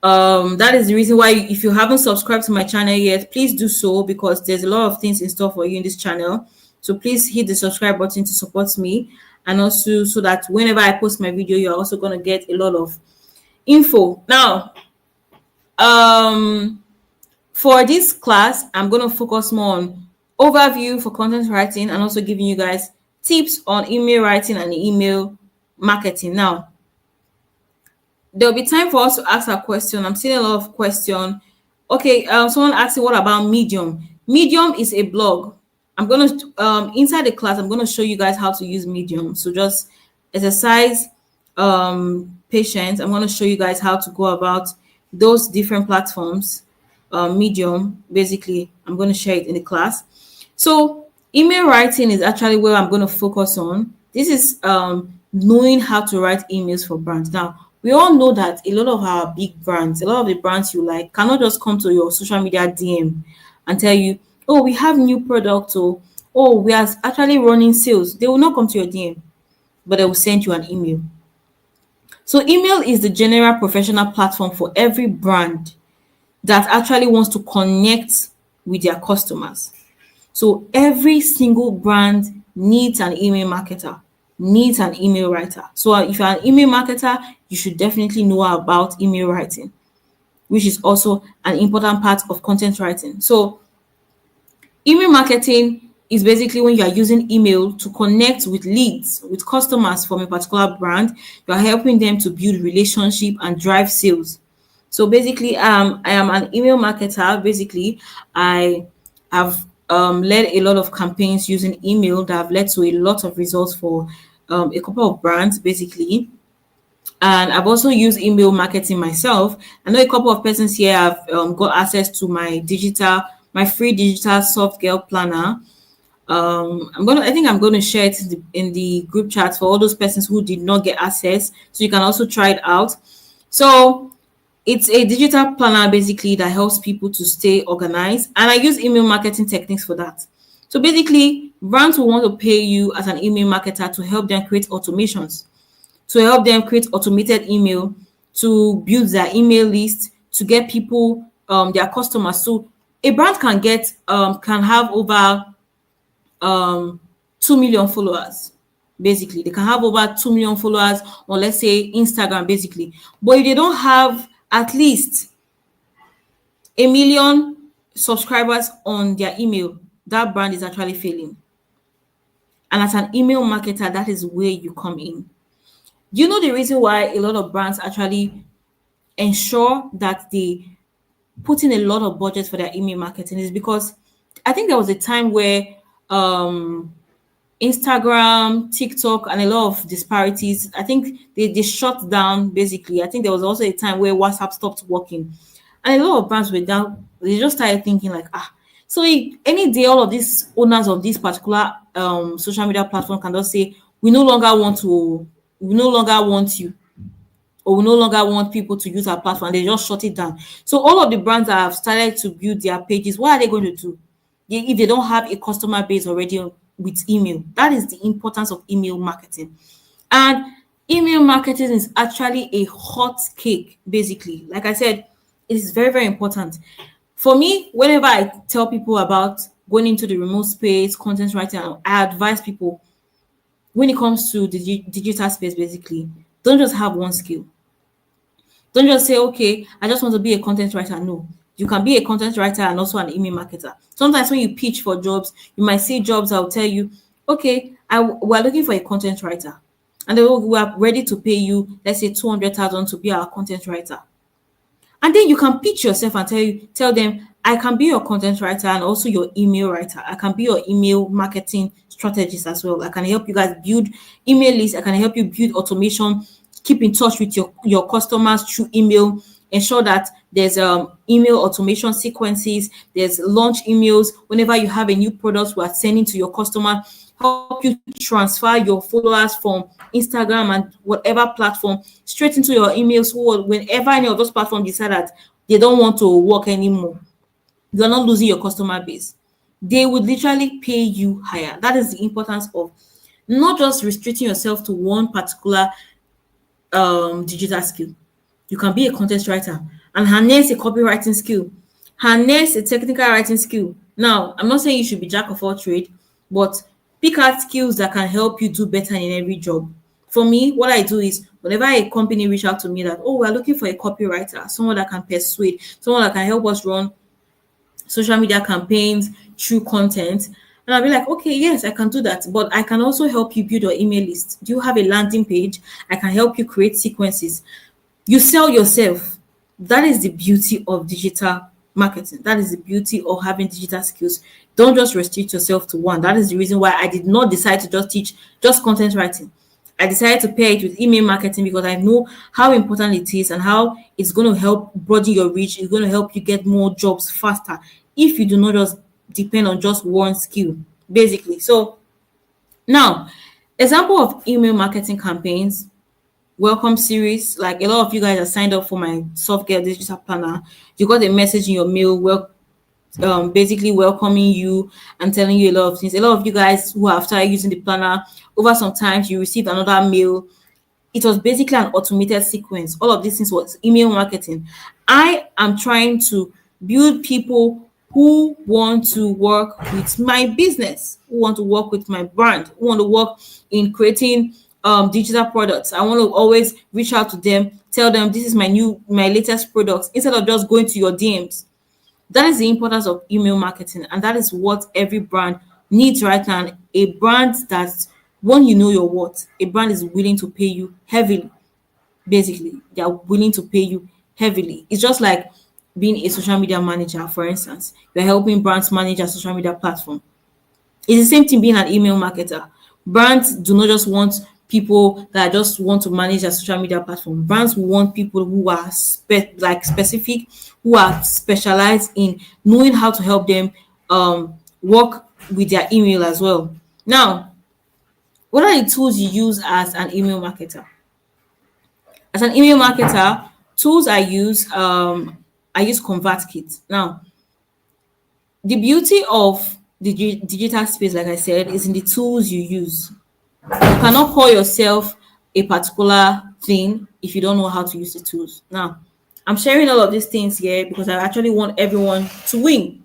That is the reason why, if you haven't subscribed to my channel yet, please do so, because there's a lot of things in store for you in this channel. So please hit the subscribe button to support me, and also so that whenever I post my video, you're also going to get a lot of info. Now, for this class, I'm going to focus more on overview for content writing, and also giving you guys tips on email writing and email marketing. Now, there'll be time for us to ask a question. I'm seeing a lot of question. Okay, someone asking, what about Medium? Medium is a blog. I'm gonna inside the class, I'm gonna show you guys how to use Medium. So just exercise patience. I'm gonna show you guys how to go about those different platforms. Medium, basically, I'm gonna share it in the class. So email writing is actually where I'm gonna focus on. This is knowing how to write emails for brands. Now, we all know that a lot of our big brands, a lot of the brands you like, cannot just come to your social media DM and tell you, oh, we have new products, or oh, we are actually running sales. They will not come to your DM, but they will send you an email. So email is the general professional platform for every brand that actually wants to connect with their customers. So every single brand needs an email marketer, needs an email writer. So if you're an email marketer, you should definitely know about email writing, which is also an important part of content writing. So email marketing is basically when you are using email to connect with leads, with customers from a particular brand. You are helping them to build relationship and drive sales. So basically, I am an email marketer. Basically, I have led a lot of campaigns using email that have led to a lot of results for a couple of brands, basically. And I've also used email marketing myself. I know a couple of persons here have got access to my free digital soft girl planner. I think I'm gonna share it in the group chat for all those persons who did not get access, so you can also try it out. So it's a digital planner basically that helps people to stay organized, and I use email marketing techniques for that. So basically, brands will want to pay you as an email marketer to help them create automations, to help them create automated email, to build their email list, to get people their customers. So a brand can have over 2 million followers. Basically, they can have over 2 million followers on, let's say, Instagram, basically. But if they don't have at least 1 million subscribers on their email, that brand is actually failing. And as an email marketer, that is where you come in. You know the reason why a lot of brands actually ensure that they put in a lot of budget for their email marketing is because I think there was a time where Instagram, TikTok, and a lot of disparities, I think they shut down basically. I think there was also a time where WhatsApp stopped working. And a lot of brands were down, they just started thinking like, so any day all of these owners of this particular social media platform can just say, we no longer want you, or we no longer want people to use our platform. They just shut it down. So all of the brands that have started to build their pages, what are they going to do? If they don't have a customer base already with email? That is the importance of email marketing. And email marketing is actually a hot cake, basically. Like I said, it is very, very important. For me, whenever I tell people about going into the remote space, content writing, I advise people, when it comes to the digital space, basically, don't just have one skill. Don't just say, okay, I just want to be a content writer. No, you can be a content writer and also an email marketer. Sometimes when you pitch for jobs, you might see jobs that will tell you, okay, we're looking for a content writer. And we are ready to pay you, let's say 200,000 to be our content writer. And then you can pitch yourself and tell them, I can be your content writer and also your email writer. I can be your email marketing strategist as well. I can help you guys build email lists. I can help you build automation, keep in touch with your customers through email, ensure that there's email automation sequences, there's launch emails. Whenever you have a new product we are sending to your customer, help you transfer your followers from Instagram and whatever platform straight into your email. So whenever any of those platforms decide that they don't want to work anymore, you're not losing your customer base. They would literally pay you higher. That is the importance of not just restricting yourself to one particular digital skill. You can be a content writer and harness a copywriting skill, harness a technical writing skill. Now, I'm not saying you should be jack of all trade, but pick out skills that can help you do better in every job. For me, what I do is whenever a company reach out to me that, oh, we're looking for a copywriter, someone that can persuade, someone that can help us run social media campaigns through content. And I'll be like, okay, yes, I can do that. But I can also help you build your email list. Do you have a landing page? I can help you create sequences. You sell yourself. That is the beauty of digital marketing. That is the beauty of having digital skills. Don't just restrict yourself to one. That is the reason why I did not decide to just teach just content writing. I decided to pair it with email marketing because I know how important it is and how it's going to help broaden your reach. It's going to help you get more jobs faster if you do not just depend on just one skill, basically. So now, example of email marketing campaigns, welcome series. Like a lot of you guys are signed up for my soft girl digital planner. You got a message in your mail, basically welcoming you and telling you a lot of things. A lot of you guys who have started using the planner over some time, you received another mail. It was basically an automated sequence. All of these things was email marketing. I am trying to build people who want to work with my business, who want to work with my brand, who want to work in creating digital products. I want to always reach out to them, tell them this is my latest products, instead of just going to your DMs. That is the importance of email marketing, and that is what every brand needs right now. A brand that, when you know your worth, a brand is willing to pay you heavily. Basically, they are willing to pay you heavily. It's just like being a social media manager, for instance. You're helping brands manage a social media platform. It's the same thing being an email marketer. Brands do not just want people that just want to manage a social media platform. Brands want people who are specific, who are specialized in knowing how to help them work with their email as well. Now, what are the tools you use as an email marketer? As an email marketer, tools I use ConvertKit. Now, the beauty of the digital space, like I said, is in the tools you use. You cannot call yourself a particular thing if you don't know how to use the tools. Now, I'm sharing all of these things here because I actually want everyone to win.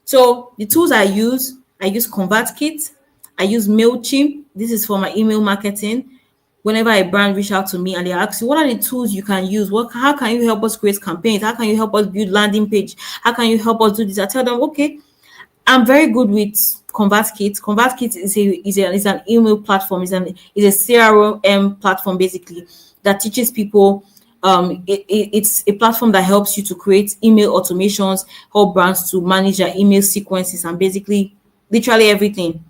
So the tools I use ConvertKit, I use MailChimp. This is for my email marketing. Whenever a brand reach out to me and they ask you, what are the tools you can use? How can you help us create campaigns? How can you help us build landing page? How can you help us do this? I tell them, okay, I'm very good with ConvertKit. ConvertKit is an email platform. Is a CRM platform basically that teaches people. It's a platform that helps you to create email automations, help brands to manage their email sequences, and basically literally everything.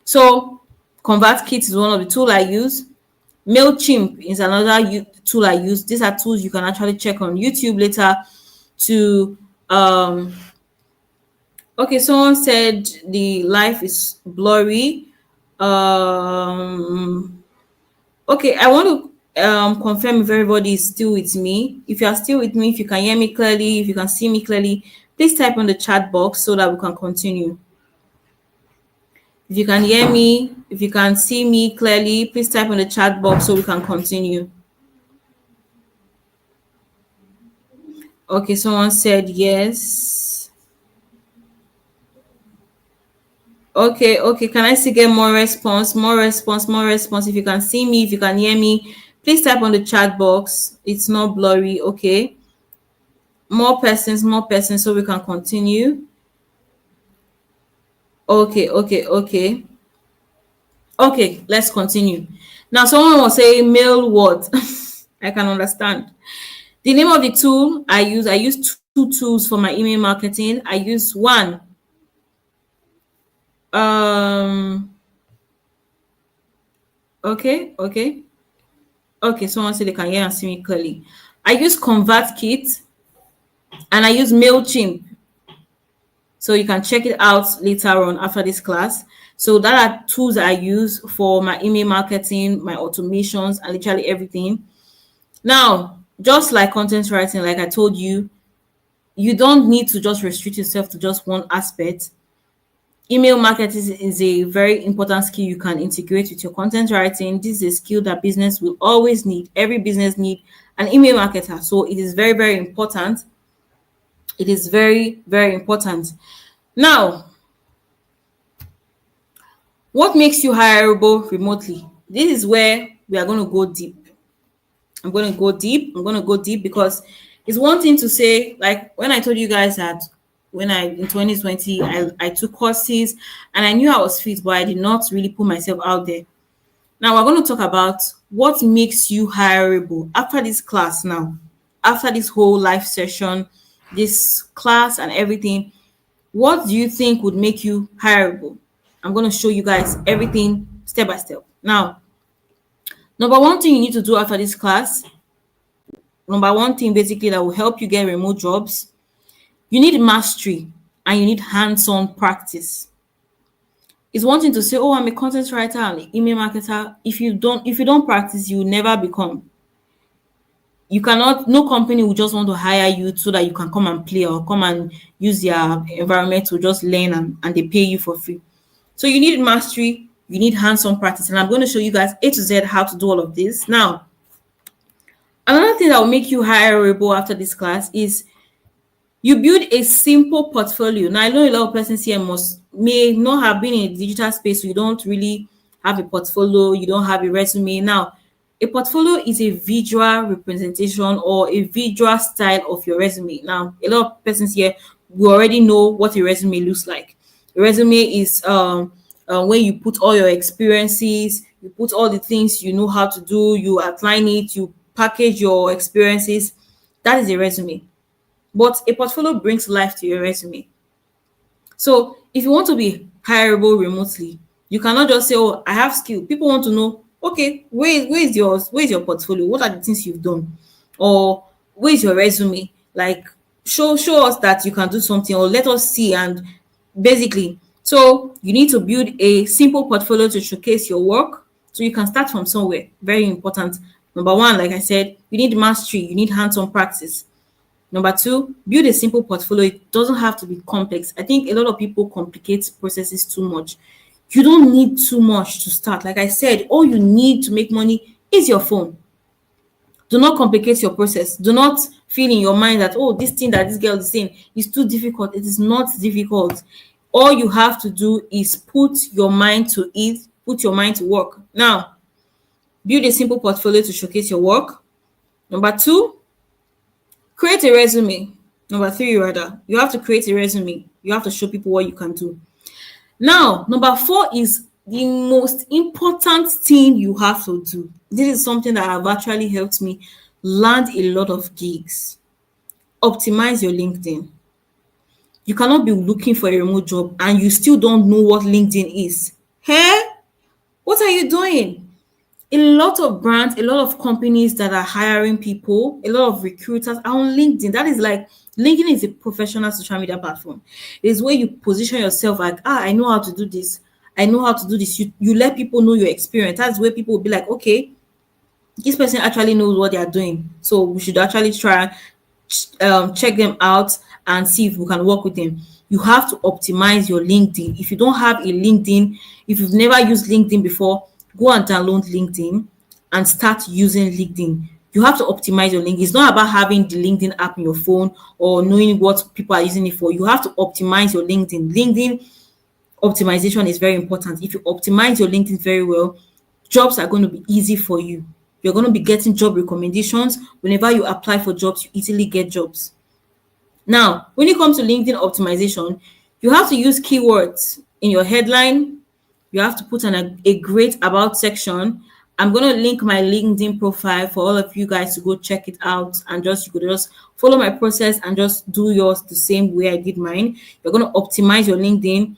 So ConvertKit is one of the tools I use. MailChimp is another tool I use. These are tools you can actually check on YouTube later to okay, someone said the life is blurry. Okay, I want to confirm if everybody is still with me. If you are still with me, if you can hear me clearly, if you can see me clearly, please type on the chat box so that we can continue. If you can hear me, if you can see me clearly, please type on the chat box so we can continue. Okay, someone said yes. Okay. Can I still get more response? More response, more response. If you can see me, if you can hear me, please type on the chat box. It's not blurry. Okay. More persons, so we can continue. Okay. Okay, let's continue. Now, someone will say mail what? I can understand. The name of the tool I use two tools for my email marketing. I use one. Okay. Okay, someone said they can hear and see me clearly. I use ConvertKit and I use MailChimp. So you can check it out later on after this class. So that are tools I use for my email marketing, my automations, and literally everything. Now, just like content writing, like I told you, you don't need to just restrict yourself to just one aspect. Email marketing is a very important skill you can integrate with your content writing. This is a skill that business will always need. Every business need an email marketer. So it is very, very important. It is very, very important. Now, what makes you hireable remotely? This is where we are going to go deep. I'm going to go deep. I'm going to go deep because it's one thing to say, like when I told you guys that when I in 2020 I took courses and I knew I was fit, but I did not really put myself out there. Now we're going to talk about what makes you hireable after this class now. After this whole live session, this class and everything, what do you think would make you hireable? I'm going to show you guys everything step by step. Now, number one thing you need to do after this class, number one thing basically that will help you get remote jobs, you need mastery and you need hands-on practice. It's one thing to say, oh, I'm a content writer and email marketer. If you don't practice, you will never become. You cannot, no company will just want to hire you so that you can come and play or come and use their environment to just learn and they pay you for free. So you need mastery, you need hands-on practice. And I'm going to show you guys A to Z how to do all of this. Now, another thing that will make you hireable after this class is you build a simple portfolio. Now, I know a lot of persons here may not have been in the digital space, so you don't really have a portfolio, you don't have a resume. Now, a portfolio is a visual representation or a visual style of your resume. Now, a lot of persons here will already know what a resume looks like. A resume is when you put all your experiences, you put all the things you know how to do, you outline it, you package your experiences. That is a resume. But a portfolio brings life to your resume. So if you want to be hireable remotely, you cannot just say, oh, I have skill. People want to know, okay, where is your portfolio? What are the things you've done? Or where is your resume? Like show us that you can do something, or let us see. And basically, so you need to build a simple portfolio to showcase your work. So you can start from somewhere. Very important. Number one, like I said, you need mastery, you need hands-on practice. Number two, build a simple portfolio. It doesn't have to be complex. I think a lot of people complicate processes too much. You don't need too much to start. Like I said, all you need to make money is your phone. Do not complicate your process. Do not feel in your mind that, oh, this thing that this girl is saying is too difficult. It is not difficult. All you have to do is put your mind to it, put your mind to work. Now, build a simple portfolio to showcase your work. Number two, create a resume. Number three, rather, you have to create a resume. You have to show people what you can do. Now, number four is the most important thing you have to do. This is something that have actually helped me land a lot of gigs. Optimize your LinkedIn. You cannot be looking for a remote job and you still don't know what LinkedIn is. Hey, what are you doing? A lot of brands, a lot of companies that are hiring people, a lot of recruiters are on LinkedIn. That is like, LinkedIn is a professional social media platform. It is where you position yourself like, I know how to do this. I know how to do this. You let people know your experience. That's where people will be like, okay, this person actually knows what they are doing. So we should actually try check them out and see if we can work with them. You have to optimize your LinkedIn. If you don't have a LinkedIn, if you've never used LinkedIn before, go and download LinkedIn and start using LinkedIn. You have to optimize your LinkedIn. It's not about having the LinkedIn app in your phone or knowing what people are using it for. You have to optimize your LinkedIn. LinkedIn optimization is very important. If you optimize your LinkedIn very well, jobs are going to be easy for you. You're going to be getting job recommendations. Whenever you apply for jobs, you easily get jobs. Now, when it comes to LinkedIn optimization, you have to use keywords in your headline. You have to put a great about section. I'm going to link my LinkedIn profile for all of you guys to go check it out, and you could just follow my process and just do yours the same way I did mine. You're going to optimize your LinkedIn.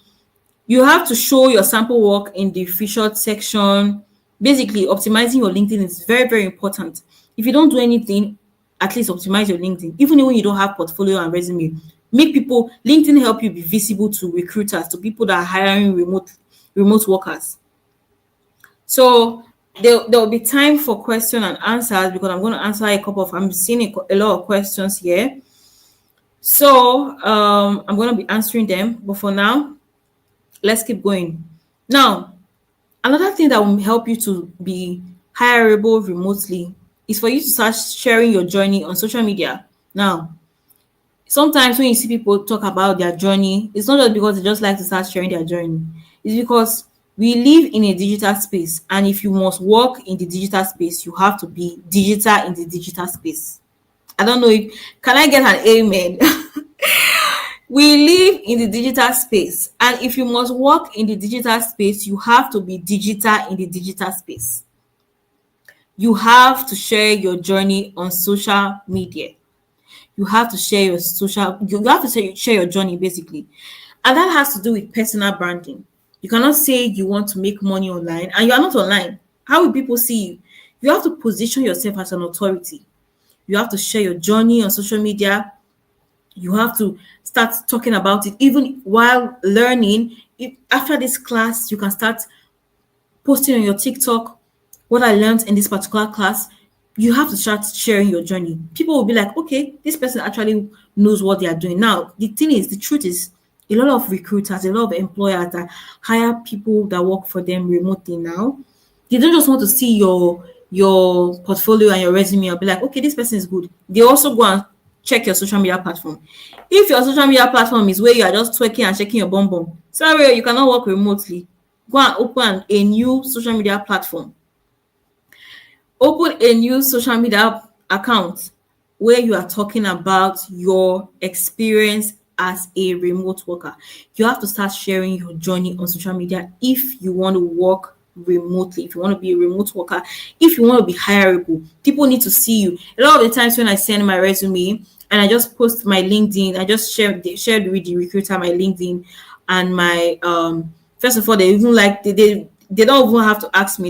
You have to show your sample work in the featured section. Basically, optimizing your LinkedIn is very, very important. If you don't do anything, at least optimize your LinkedIn. Even when you don't have portfolio and resume, make people LinkedIn help you be visible to recruiters, to people that are hiring remote workers. So there'll be time for question and answers because I'm going to answer a couple of I'm seeing a lot of questions here. So I'm going to be answering them, but for now, let's keep going. Now, another thing that will help you to be hireable remotely is for you to start sharing your journey on social media. Now, sometimes when you see people talk about their journey, it's not just because they just like to start sharing their journey. It's because we live in a digital space, and if you must work in the digital space, you have to be digital in the digital space. I don't know if can I get an amen? We live in the digital space, and if you must work in the digital space, you have to be digital in the digital space. You have to share your journey on social media. You have to share your social you have to share your journey basically, and that has to do with personal branding. You cannot say you want to make money online and you are not online. How will people see you? You have to position yourself as an authority. You have to share your journey on social media. You have to start talking about it even while learning. If after this class you can start posting on your TikTok what I learned in this particular class. You have to start sharing your journey. People will be like, okay, this person actually knows what they are doing. Now, the truth is, a lot of recruiters, a lot of employers that hire people that work for them remotely now, they don't just want to see your portfolio and your resume and be like, okay, this person is good. They also go and check your social media platform. If your social media platform is where you are just twerking and shaking your bum bum, sorry, you cannot work remotely. Go and open a new social media platform. Open a new social media account where you are talking about your experience as a remote worker. You have to start sharing your journey on social media if you want to work remotely, if you want to be a remote worker, if you want to be hireable. People need to see you. A lot of the times when I send my resume and I just post my LinkedIn, I just shared with the recruiter my LinkedIn and my first of all, they even like they don't even have to ask me.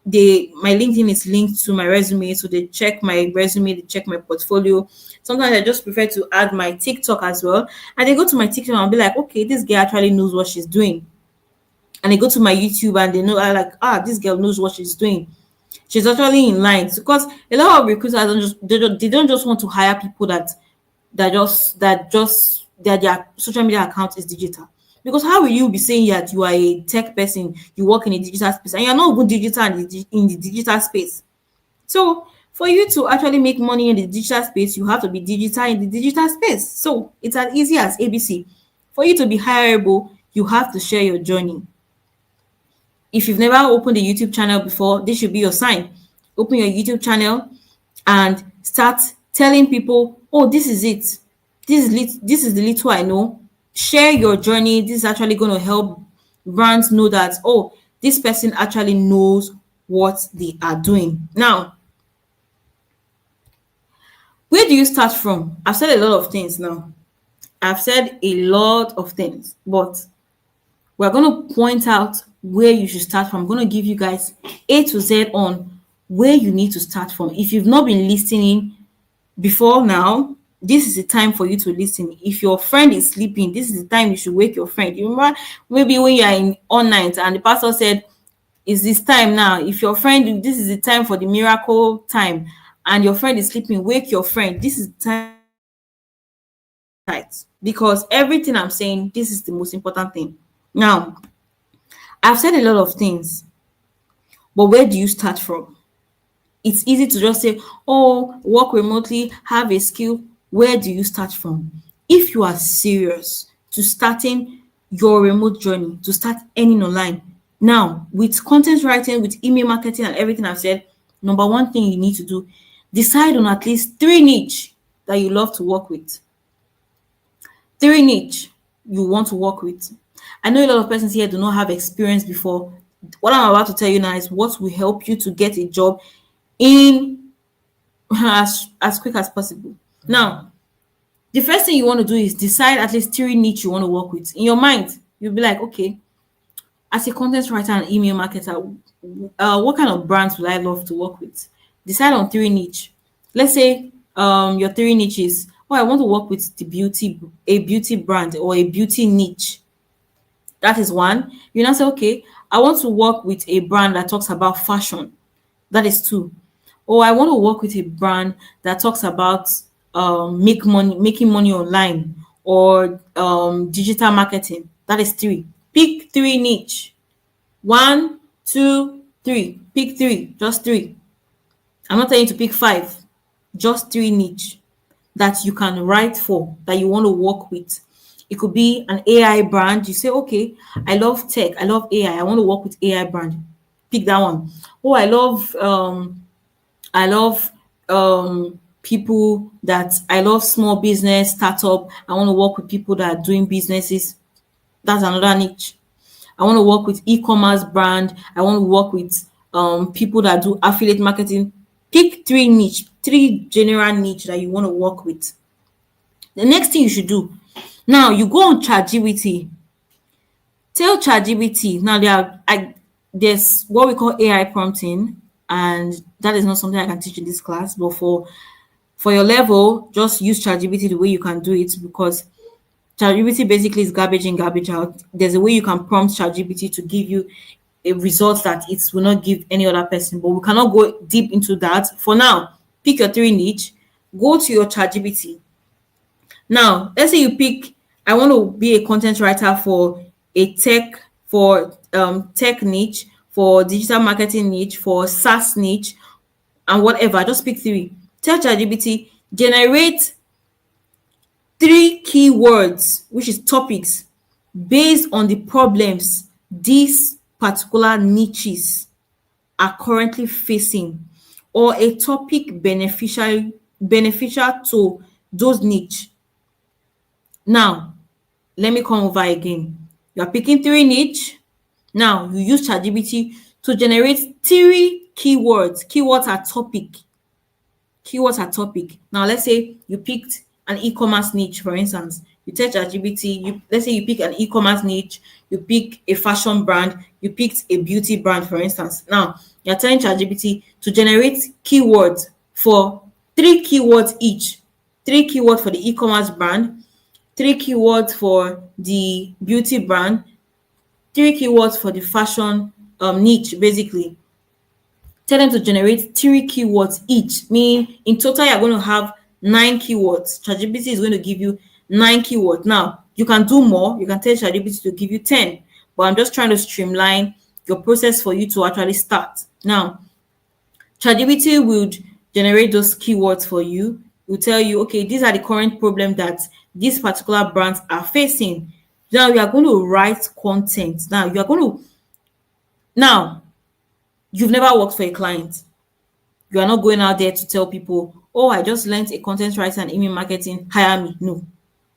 They my LinkedIn is linked to my resume, so they check my resume, they check my portfolio. Sometimes I just prefer to add my TikTok as well, and they go to my TikTok and be like, okay, this girl actually knows what she's doing. And they go to my YouTube and they know, I like, this girl knows what she's doing. She's actually in line because a lot of recruiters they don't just want to hire people that their social media account is digital. Because how will you be saying that you are a tech person, you work in a digital space, and you're not even digital in the digital space? So for you to actually make money in the digital space, you have to be digital in the digital space. So it's as easy as ABC. For you to be hireable, you have to share your journey. If you've never opened a YouTube channel before, this should be your sign. Open your YouTube channel and start telling people, oh, this is it. This is the little I know. Share your journey. This is actually going to help brands know that, oh, this person actually knows what they are doing. Now, where do you start from? I've said a lot of things now. I've said a lot of things, but we're going to point out where you should start from. I'm going to give you guys A to Z on where you need to start from. If you've not been listening before now, this is the time for you to listen. If your friend is sleeping, this is the time you should wake your friend. You remember maybe when you are in all night and the pastor said, is this time now? If your friend, this is the time for the miracle time, and your friend is sleeping, wake your friend. This is the time, because everything I'm saying, this is the most important thing. Now, I've said a lot of things, but where do you start from? It's easy to just say, oh, work remotely, have a skill. Where do you start from? If you are serious to starting your remote journey, to start earning online, now with content writing, with email marketing, and everything I've said, number one thing you need to do, decide on at least 3 niche that you love to work with. 3 niche you want to work with. I know a lot of persons here do not have experience before. What I'm about to tell you now is what will help you to get a job in as quick as possible. Now, the first thing you want to do is decide at least 3 niche you want to work with. In your mind, you'll be like, okay, as a content writer and email marketer, what kind of brands would I love to work with? Decide on 3 niche. Let's say your 3 niches. Oh, I want to work with a beauty brand or a beauty niche. That is one. You now say, okay, I want to work with a brand that talks about fashion. That is two. Or I want to work with a brand that talks about making money online or digital marketing. That is three. Pick three niche. One, two, three. Pick three. Just three. I'm not telling you to pick five. Just three niche that you can write for, that you want to work with. It could be an AI brand. You say, okay, I love tech, I love AI, I want to work with AI brand. Pick that one. Oh, I love people that I love small business startup. I want to work with people that are doing businesses. That's another niche. I want to work with e-commerce brand. I want to work with people that do affiliate marketing. Pick three niche, three general niche that you want to work with. The next thing you should do, now you go on ChatGPT. Tell ChatGPT. Now there's what we call AI prompting, and that is not something I can teach in this class. But for your level, just use ChatGPT the way you can do it, because ChatGPT basically is garbage in, garbage out. There's a way you can prompt ChatGPT to give you a result that it will not give any other person. But we cannot go deep into that. For now, pick your three niche, go to your ChatGPT. Now, let's say you pick, I want to be a content writer for tech niche, for digital marketing niche, for SaaS niche, and whatever. Just pick three. Tell ChatGPT, generate three keywords, which is topics, based on the problems these particular niches are currently facing, or a topic beneficial to those niche. Now, let me come over again. You are picking three niche. Now, you use ChatGPT to generate three keywords. Keywords are topic. Keywords are topic. Now, let's say you picked an e-commerce niche, for instance. You tell ChatGPT, let's say you pick an e-commerce niche, you pick a fashion brand, you picked a beauty brand, for instance. Now, you're telling ChatGPT to generate keywords for three keywords each. Three keywords for the e-commerce brand, three keywords for the beauty brand, three keywords for the fashion niche, basically. Tell them to generate three keywords each, meaning in total you're going to have 9 keywords. ChatGPT is going to give you 9 keywords. Now, you can do more. You can tell ChatGPT to give you 10, but I'm just trying to streamline your process for you to actually start. Now, ChatGPT would generate those keywords for you. It will tell you, okay, these are the current problems that these particular brands are facing. Now, you are going to write content. Now, you've never worked for a client. You are not going out there to tell people, oh, I just learned a content writer and email marketing, hire me. No,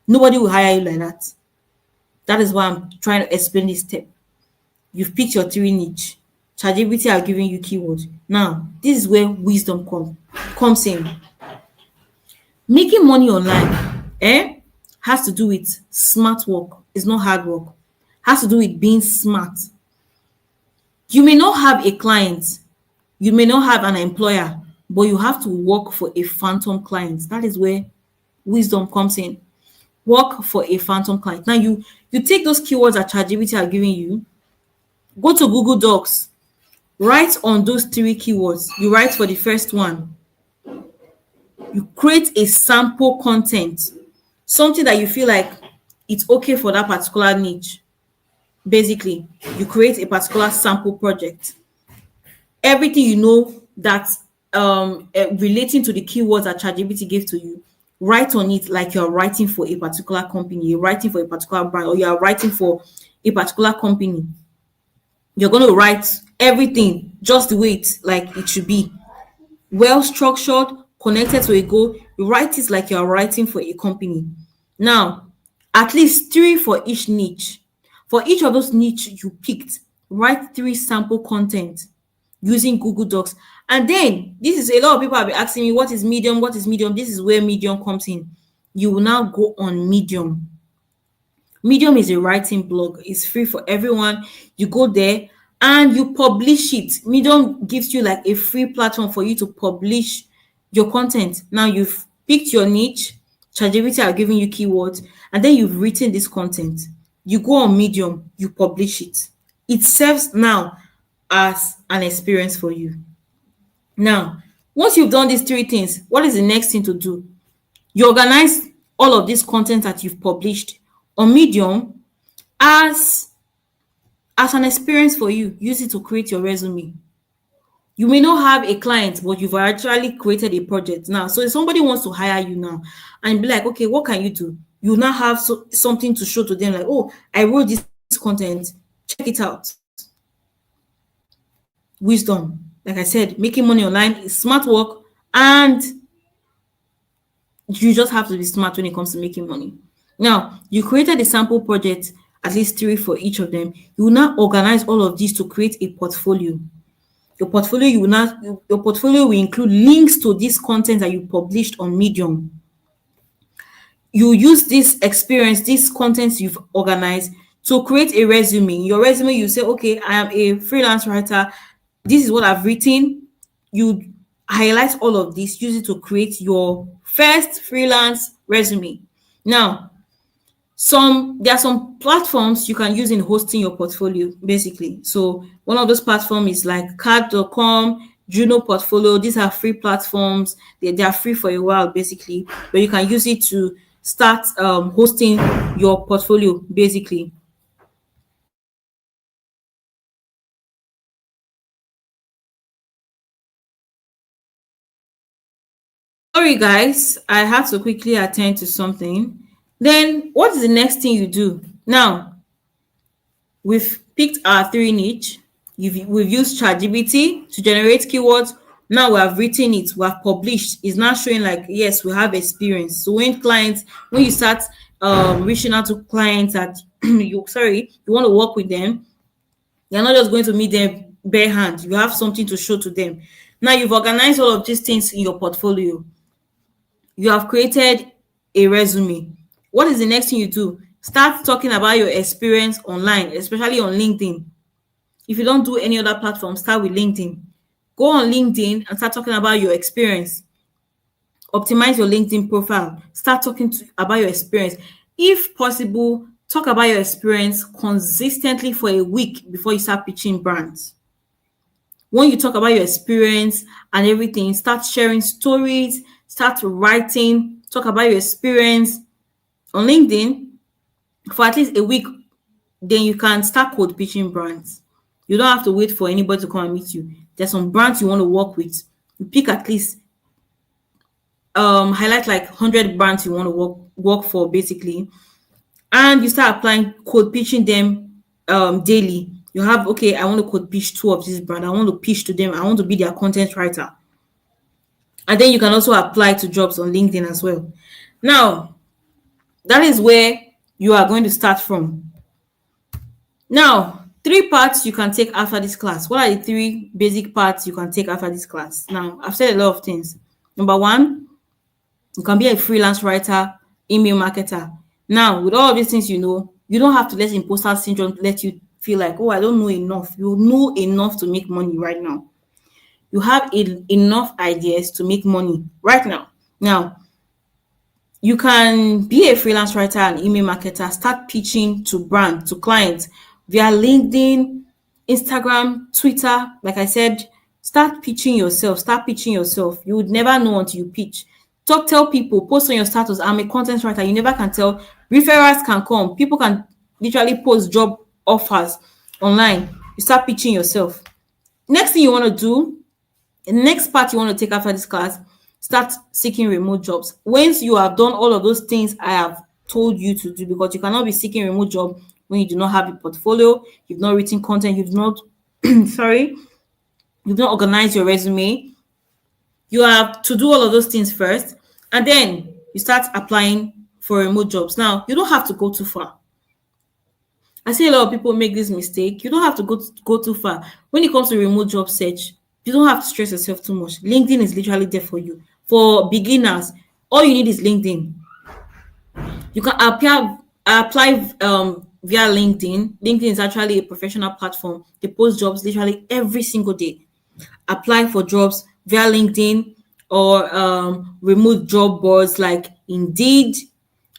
nobody will hire you like that. That is why I'm trying to explain this step. You've picked your three niche. ChatGPT are giving you keywords. Now, this is where wisdom comes in. Making money online has to do with smart work. It's not hard work. Has to do with being smart. You may not have a client, you may not have an employer, but you have to work for a phantom client. That is where wisdom comes in. Work for a phantom client. Now you take those keywords that ChatGPT are giving you, go to Google Docs, write on those three keywords. You write for the first one. You create a sample content, something that you feel like it's okay for that particular niche. Basically, you create a particular sample project. Everything you know that relating to the keywords that ChatGPT gave to you, write on it like you're writing for a particular company, you're writing for a particular brand, or you're writing for a particular company. You're going to write everything just the way it's like it should be. Well structured, connected to a goal. You write it like you're writing for a company. Now, at least 3 for each niche. For each of those niche you picked, write 3 sample content using Google Docs. And then, this is a lot of people have been asking me, what is Medium? What is Medium? This is where Medium comes in. You will now go on Medium. Medium is a writing blog. It's free for everyone. You go there and you publish it. Medium gives you like a free platform for you to publish your content. Now you've picked your niche. ChatGPT are giving you keywords, and then you've written this content. You go on Medium, you publish it. It serves now as an experience for you. Now, once you've done these three things, what is the next thing to do? You organize all of this content that you've published on Medium as an experience for you. Use it to create your resume. You may not have a client, but you've actually created a project now. So if somebody wants to hire you now and be like, okay, what can you do? You now have something to show to them, like, oh, I wrote this content, check it out. Wisdom. Like I said, making money online is smart work, and you just have to be smart when it comes to making money. Now, you created a sample project, at least 3 for each of them. You will now organize all of these to create a portfolio. Your portfolio will include links to this content that you published on Medium. You use this experience, this content you've organized, to create a resume. In your resume, you say, okay, I am a freelance writer. This is what I've written. You highlight all of this, use it to create your first freelance resume. Now, there are some platforms you can use in hosting your portfolio, basically. So one of those platforms is like card.com, Juno Portfolio. These are free platforms. They are free for a while, basically, but you can use it to start hosting your portfolio, basically. Sorry, guys, I have to quickly attend to something. Then what is the next thing you do? Now, we've picked our 3 niche. We've used ChatGPT to generate keywords. Now we have written it, we have published. It's now showing like, yes, we have experience. So when you start reaching out to clients that you want to work with them, you're not just going to meet them bare hand. You have something to show to them. Now you've organized all of these things in your portfolio. You have created a resume. What is the next thing you do? Start talking about your experience online, especially on LinkedIn. If you don't do any other platform, start with LinkedIn. Go on LinkedIn and start talking about your experience. Optimize your LinkedIn profile. Start talking about your experience. If possible, talk about your experience consistently for a week before you start pitching brands. When you talk about your experience and everything, start sharing stories, start writing, talk about your experience on LinkedIn for at least a week. Then you can start cold pitching brands. You don't have to wait for anybody to come and meet you. There's some brands you want to work with. You pick at least highlight like 100 brands you want to work for, basically, and you start applying code pitching them daily. You have, okay, I want to code pitch 2 of this brand. I want to pitch to them. I want to be their content writer. And then you can also apply to jobs on LinkedIn as well. Now, that is where you are going to start from. Now, 3 parts you can take after this class. What are the 3 basic parts you can take after this class? Now, I've said a lot of things. Number 1, you can be a freelance writer, email marketer. Now, with all of these things, you don't have to let imposter syndrome let you feel like, oh, I don't know enough. You know enough to make money right now. You have enough ideas to make money right now. Now, you can be a freelance writer and email marketer, start pitching to brands, to clients via LinkedIn, Instagram, Twitter. Like I said, start pitching yourself. You would never know until you pitch. Tell people, post on your status, I'm a content writer. You never can tell. Referrals can come. People can literally post job offers online. You start pitching yourself. Next thing you want to do, the next part you want to take after this class, start seeking remote jobs. Once you have done all of those things I have told you to do, because you cannot be seeking a remote job when you do not have a portfolio, you've not written content, you've not organized your resume. You have to do all of those things first, and then you start applying for remote jobs. Now, you don't have to go too far. I see a lot of people make this mistake. You don't have to go too far. When it comes to remote job search, you don't have to stress yourself too much. LinkedIn is literally there for you. For beginners, all you need is LinkedIn. You can apply via LinkedIn. LinkedIn is actually a professional platform. They post jobs literally every single day. Apply for jobs via LinkedIn or remote job boards like Indeed,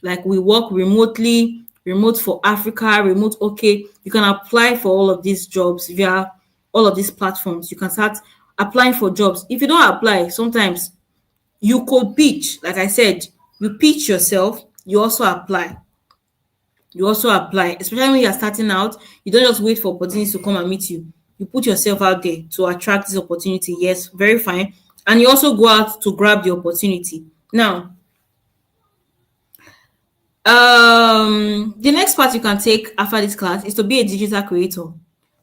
like we work remotely, remote for Africa, remote, okay. You can apply for all of these jobs via all of these platforms. You can start applying for jobs. If you don't apply, sometimes you could pitch. Like I said, you pitch yourself, you also apply. You also apply, especially when you're starting out. You don't just wait for opportunities to come and meet you. You put yourself out there to attract this opportunity. Yes, very fine. And you also go out to grab the opportunity. Now, the next part you can take after this class is to be a digital creator.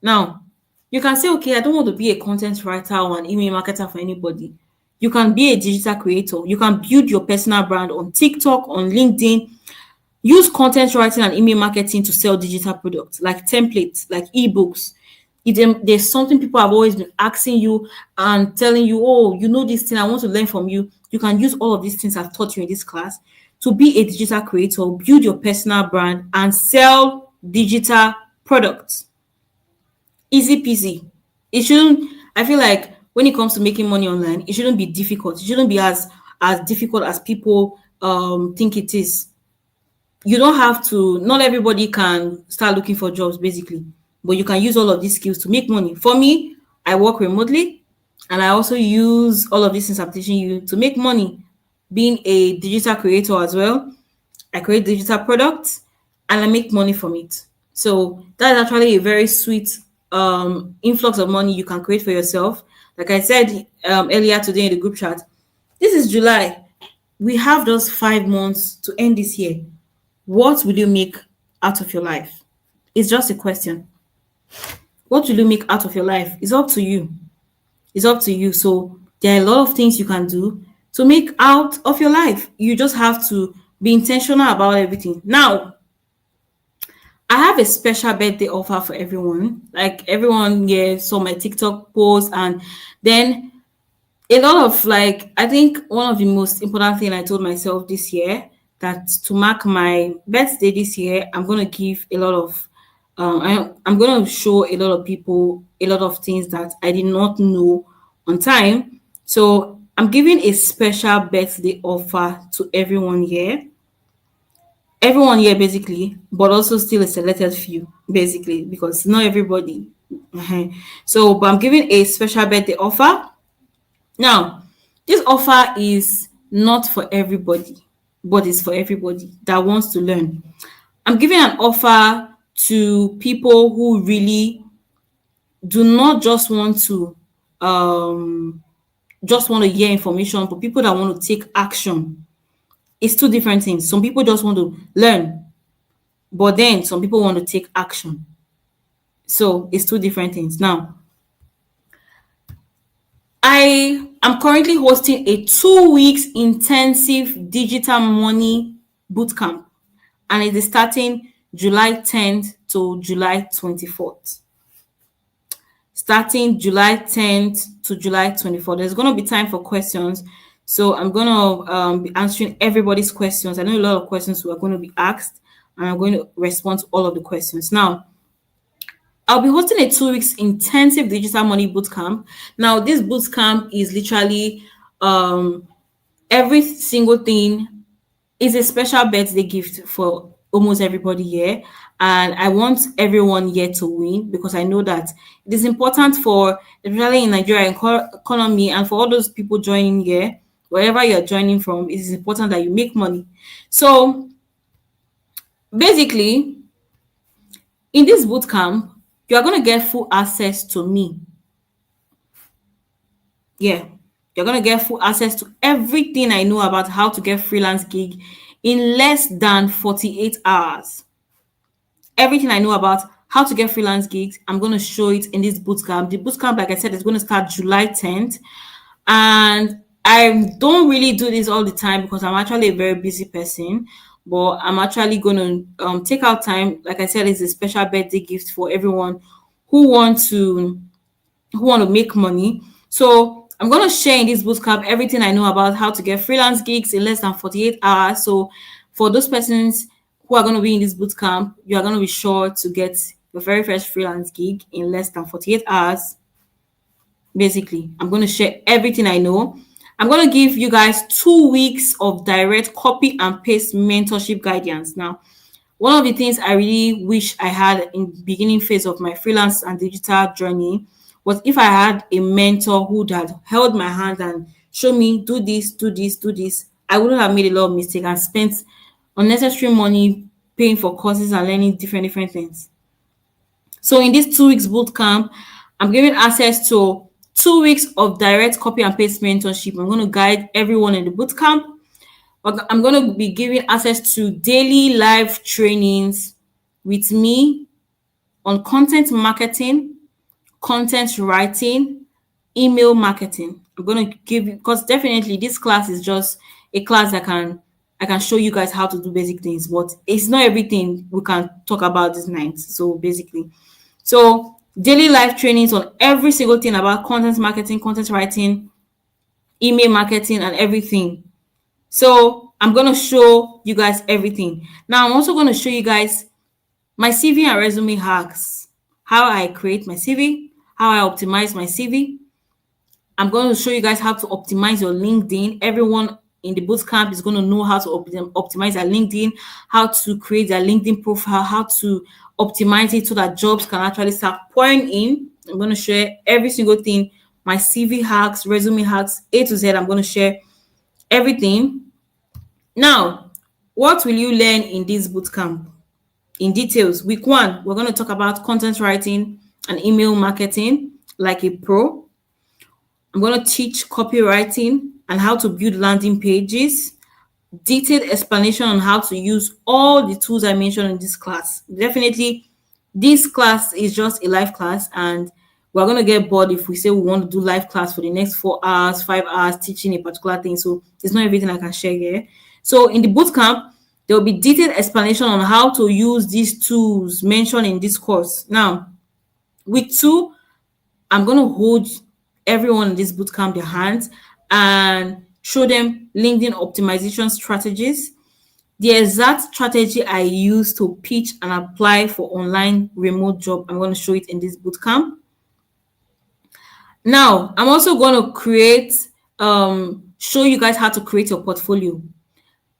Now, you can say, okay, I don't want to be a content writer or an email marketer for anybody. You can be a digital creator. You can build your personal brand on TikTok, on LinkedIn. Use content writing and email marketing to sell digital products like templates, like ebooks. If there's something people have always been asking you and telling you, oh, you know this thing, I want to learn from you. You can use all of these things I've taught you in this class to be a digital creator, build your personal brand, and sell digital products. Easy peasy. It shouldn't, I feel like when it comes to making money online, it shouldn't be difficult. It shouldn't be as difficult as people think it is. You don't have to, not everybody can start looking for jobs basically, but you can use all of these skills to make money. For me, I work remotely and I also use all of these things I'm teaching you to make money. Being a digital creator as well, I create digital products and I make money from it. So that is actually a very sweet influx of money you can create for yourself. Like I said earlier today in the group chat, this is July. We have just 5 months to end this year. What will you make out of your life? It's just a question. What will you make out of your life? It's up to you. It's up to you. So there are a lot of things you can do to make out of your life. You just have to be intentional about everything. Now, I have a special birthday offer for everyone. Like everyone here saw my TikTok post, and then a lot of, like, I think one of the most important thing I told myself this year, that to mark my birthday this year, I'm gonna give a lot of I'm gonna show a lot of people a lot of things that I did not know on time. So I'm giving a special birthday offer to everyone here basically, but also still a selected few basically, because not everybody. So, but I'm giving a special birthday offer. Now, this offer is not for everybody, but it's for everybody that wants to learn. I'm giving an offer to people who really do not just want to hear information, but people that want to take action. It's two different things. Some people just want to learn, but then some people want to take action. So it's two different things. Now, I am currently hosting a 2 weeks intensive digital money bootcamp, and it is starting July 10th to July 24th. Starting July 10th to July 24th. There's going to be time for questions. So I'm going to be answering everybody's questions. I know a lot of questions were going to be asked, and I'm going to respond to all of the questions. Now, I'll be hosting a 2 weeks intensive digital money bootcamp. Now, this bootcamp is literally every single thing is a special birthday gift for almost everybody here. And I want everyone here to win, because I know that it is important for, especially in Nigeria economy, and for all those people joining here, wherever you're joining from, it is important that you make money. So basically, in this bootcamp, you are going to get full access to me. Yeah, you're going to get full access to everything I know about how to get freelance gig in less than 48 hours. Everything I know about how to get freelance gigs, I'm going to show it in this bootcamp. The bootcamp, like I said, is going to start July 10th. And I don't really do this all the time because I'm actually a very busy person. But I'm actually going to take out time. Like I said, it's a special birthday gift for everyone who want to make money. So I'm going to share in this bootcamp everything I know about how to get freelance gigs in less than 48 hours. So for those persons who are going to be in this bootcamp, you are going to be sure to get your very first freelance gig in less than 48 hours. Basically, I'm going to share everything I know. I'm going to give you guys 2 weeks of direct copy and paste mentorship guidance. Now, one of the things I really wish I had in the beginning phase of my freelance and digital journey was if I had a mentor who had held my hand and showed me do this, do this, do this. I wouldn't have made a lot of mistakes and spent unnecessary money paying for courses and learning different things. So in this 2 weeks boot camp, I'm giving access to 2 weeks of direct copy and paste mentorship. I'm going to guide everyone in the boot camp. I'm going to be giving access to daily live trainings with me on content marketing, content writing, email marketing. I'm going to give you, because definitely this class is just a class that I can show you guys how to do basic things, but it's not everything we can talk about this night. So basically, so daily live trainings on every single thing about content marketing, content writing, email marketing, and everything. So I'm going to show you guys everything. Now I'm also going to show you guys my CV and resume hacks, how I create my CV, how I optimize my CV. I'm going to show you guys how to optimize your LinkedIn. Everyone in the bootcamp is going to know how to optimize their LinkedIn, how to create their LinkedIn profile, how to optimize it so that jobs can actually start pouring in. I'm going to share every single thing, my CV hacks, resume hacks, A to Z. I'm going to share everything. Now, what will you learn in this bootcamp? In details, week 1, we're going to talk about content writing and email marketing like a pro. I'm going to teach copywriting and how to build landing pages, detailed explanation on how to use all the tools I mentioned in this class. Definitely, this class is just a live class, and we're going to get bored if we say we want to do live class for the next 4 hours, 5 hours teaching a particular thing. So it's not everything I can share here. So in the bootcamp, there will be detailed explanation on how to use these tools mentioned in this course. Now, week 2, I'm going to hold everyone in this bootcamp their hands and show them LinkedIn optimization strategies, the exact strategy I use to pitch and apply for online remote job. I'm going to show it in this bootcamp. Now, I'm also going to show you guys how to create your portfolio,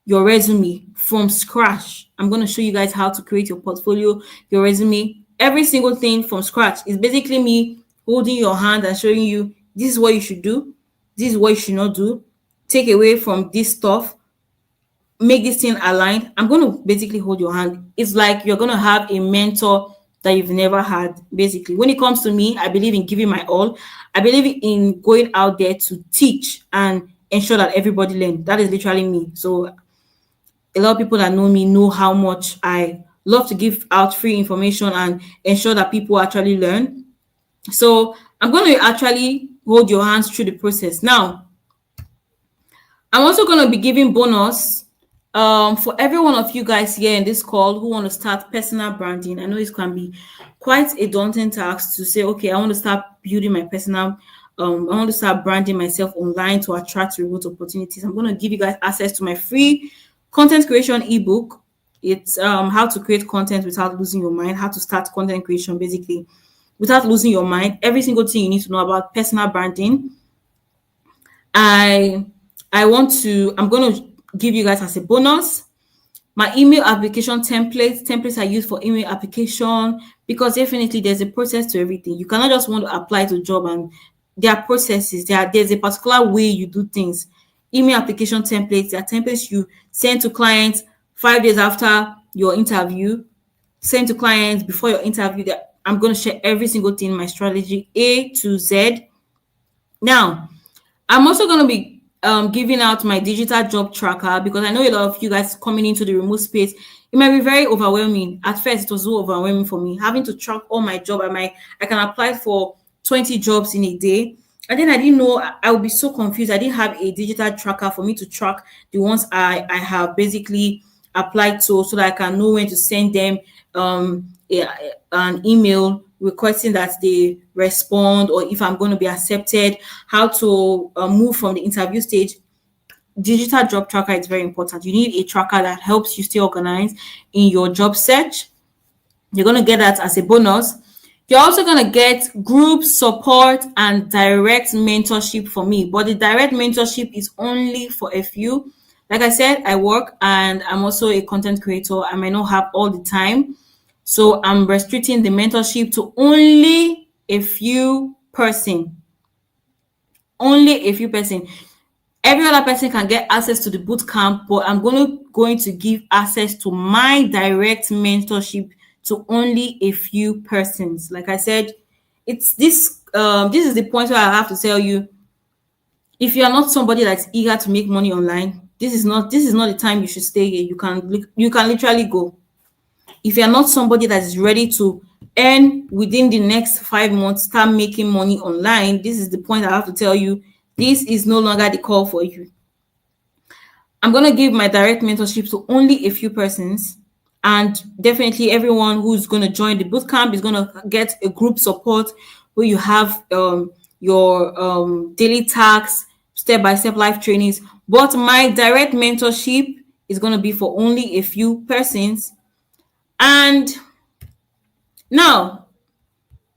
your resume from scratch. I'm going to show you guys how to create your portfolio, your resume, every single thing from scratch. It's basically me holding your hand and showing you this is what you should do, this is what you should not do, take away from this stuff, make this thing aligned. I'm going to basically hold your hand. It's like you're going to have a mentor that you've never had. Basically, when it comes to me, I believe in giving my all. I believe in going out there to teach and ensure that everybody learns. That is literally me. So a lot of people that know me know how much I love to give out free information and ensure that people actually learn. So I'm going to actually hold your hands through the process. Now, I'm also going to be giving bonus for every one of you guys here in this call who want to start personal branding. I know it can be quite a daunting task to say, okay, I want to start building my personal, I want to start branding myself online to attract remote opportunities. I'm going to give you guys access to my free content creation ebook. It's how to create content without losing your mind, how to start content creation basically without losing your mind. Every single thing you need to know about personal branding. I'm going to give you guys as a bonus my email application templates I use for email application, because definitely there's a process to everything. You cannot just want to apply to a job and there are processes. There's a particular way you do things. Email application templates, there are templates you send to clients 5 days after your interview, send to clients before your interview. That I'm going to share every single thing, my strategy A to Z. Now, I'm also going to be giving out my digital job tracker, because I know a lot of you guys coming into the remote space, it might be very overwhelming. At first, it was so overwhelming for me, having to track all my job. I can apply for 20 jobs in a day. And then I didn't know, I would be so confused. I didn't have a digital tracker for me to track the ones I have basically applied to, so that I can know when to send them an email requesting that they respond, or if I'm going to be accepted, how to move from the interview stage. Digital job tracker is very important. You need a tracker that helps you stay organized in your job search. You're going to get that as a bonus. You're also going to get group support and direct mentorship for me, but the direct mentorship is only for a few. Like I said, I work and I'm also a content creator. I might not have all the time. So I'm restricting the mentorship to only a few person. Only a few person. Every other person can get access to the boot camp, but I'm going to give access to my direct mentorship to only a few persons. Like I said, it's this is the point where I have to tell you, if you are not somebody that's eager to make money online, this is not the time you should stay here. You can literally go. If you're not somebody that is ready to earn within the next 5 months, start making money online, this is the point I have to tell you, this is no longer the call for you. I'm going to give my direct mentorship to only a few persons. And definitely everyone who's going to join the bootcamp is going to get a group support where you have your daily tasks, step-by-step life trainings. But my direct mentorship is going to be for only a few persons. And now,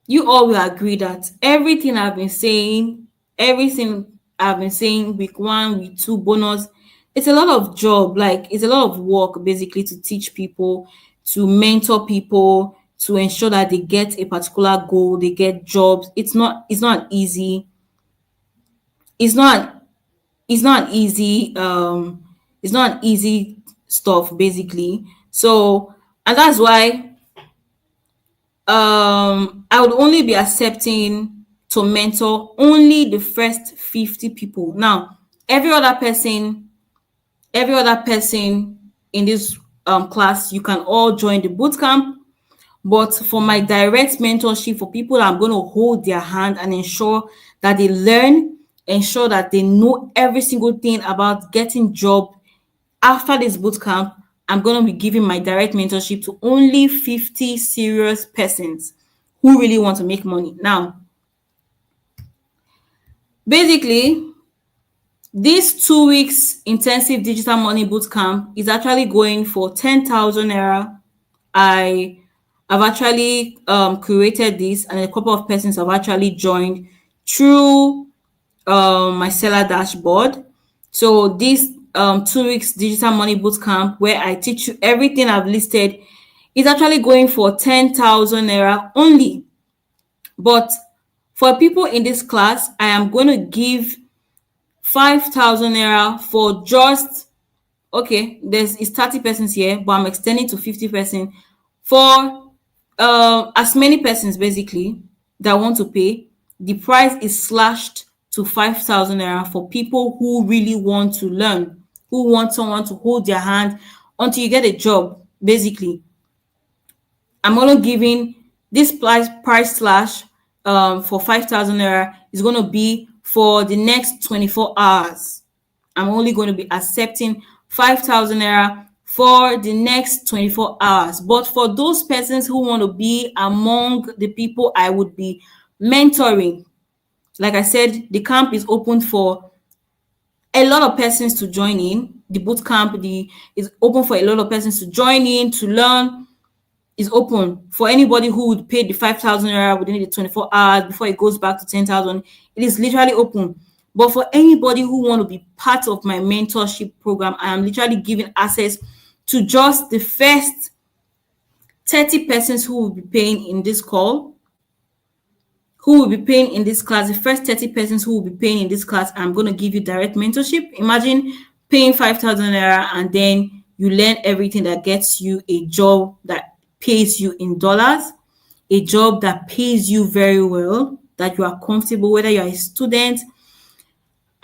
you all will agree that everything I've been saying, week one, week two, bonus, it's a lot of job, like it's a lot of work basically to teach people, to mentor people, to ensure that they get a particular goal, they get jobs. It's not easy. It's not it's not easy. It's not easy stuff basically. So and that's why I would only be accepting to mentor only the first 50 people. Now, every other person, every other person in this class, you can all join the bootcamp. But for my direct mentorship, for people, I'm going to hold their hand and ensure that they learn, ensure that they know every single thing about getting job after this bootcamp. I'm going to be giving my direct mentorship to only 50 serious persons who really want to make money. Now, basically, this 2 weeks intensive digital money bootcamp is actually going for 10,000 naira. I have actually created this, and a couple of persons have actually joined through my seller dashboard. So this 2 weeks digital money bootcamp, where I teach you everything I've listed, is actually going for 10,000 naira only. But for people in this class, I am going to give 5,000 naira for just, okay, it's 30 persons here, but I'm extending to 50 persons for as many persons basically that want to pay. The price is slashed to 5,000 naira for people who really want to learn, who want someone to hold their hand until you get a job basically. I'm only giving this price slash for 5,000 naira is going to be for the next 24 hours. I'm only going to be accepting 5,000 naira for the next 24 hours. But for those persons who want to be among the people I would be mentoring, like I said, the camp is open for a lot of persons to join in. The boot camp is open for a lot of persons to join in, to learn, is open for anybody who would pay the 5,000 naira within the 24 hours before it goes back to 10,000. It is literally open. But for anybody who want to be part of my mentorship program, I am literally giving access to just the first 30 persons who will be paying in this call, who will be paying in this class. The first 30 persons who will be paying in this class, I'm going to give you direct mentorship. Imagine paying 5,000 naira and then you learn everything that gets you a job that pays you in dollars, a job that pays you very well, that you are comfortable, whether you're a student.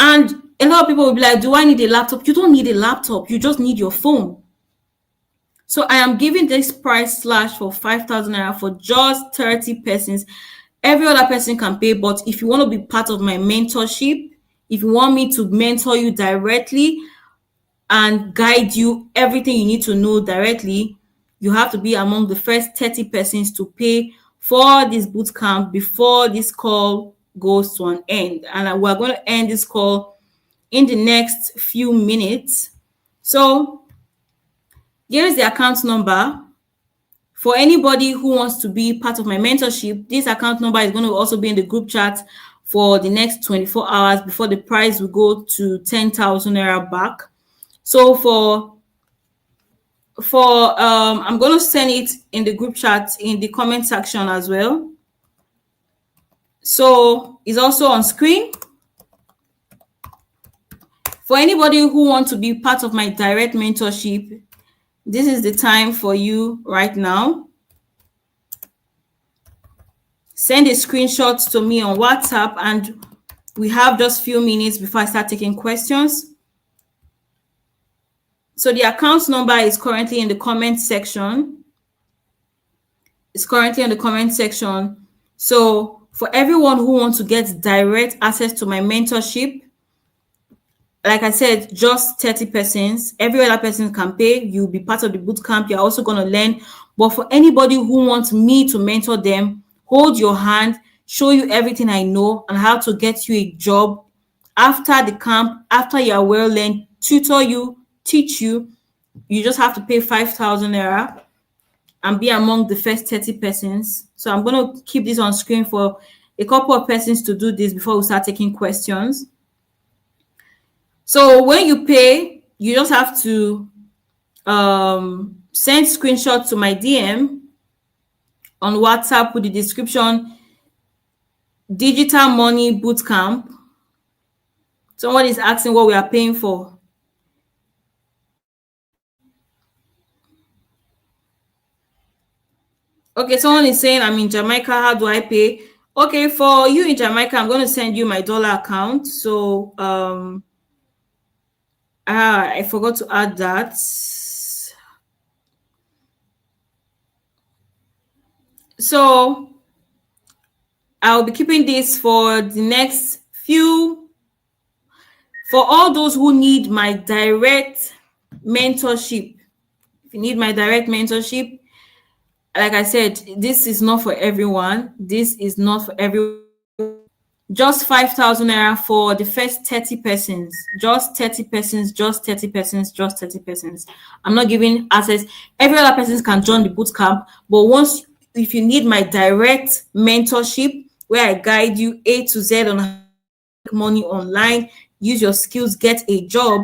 And a lot of people will be like, do I need a laptop? You don't need a laptop. You just need your phone. So I am giving this price slash for 5,000 naira for just 30 persons. Every other person can pay, but if you want to be part of my mentorship, if you want me to mentor you directly and guide you everything you need to know directly, you have to be among the first 30 persons to pay for this bootcamp before this call goes to an end. And we're going to end this call in the next few minutes. So here is the account number For anybody who wants to be part of my mentorship, this account number is going to also be in the group chat for the next 24 hours before the price will go to 10,000 naira back. So I'm going to send it in the group chat in the comment section as well. So it's also on screen. For anybody who wants to be part of my direct mentorship, this is the time for you right now. Send a screenshot to me on WhatsApp, and we have just a few minutes before I start taking questions. So the account number is currently in the comment section. It's currently in the comment section. So for everyone who wants to get direct access to my mentorship, like I said, just 30 persons. Every other person can pay. You'll be part of the boot camp. You're also going to learn. But for anybody who wants me to mentor them, hold your hand, show you everything I know and how to get you a job after the camp, after you are well learned, tutor you, teach you. You just have to pay 5,000 naira and be among the first 30 persons. So I'm going to keep this on screen for a couple of persons to do this before we start taking questions. So when you pay, you just have to send screenshot to my DM on WhatsApp with the description Digital Money Bootcamp. Someone is asking what we are paying for. Okay, someone is saying I'm in Jamaica. How do I pay? Okay, for you in Jamaica, I'm going to send you my dollar account. So I forgot to add that. So I'll be keeping this for the next few. For all those who need my direct mentorship, if you need my direct mentorship, like I said, this is not for everyone. This is not for everyone. Just 5,000 naira for the first 30 persons. Just 30 persons, just 30 persons, just 30 persons. I'm not giving access. Every other person can join the boot camp, but if you need my direct mentorship, where I guide you A to Z on how to make money online, use your skills, get a job,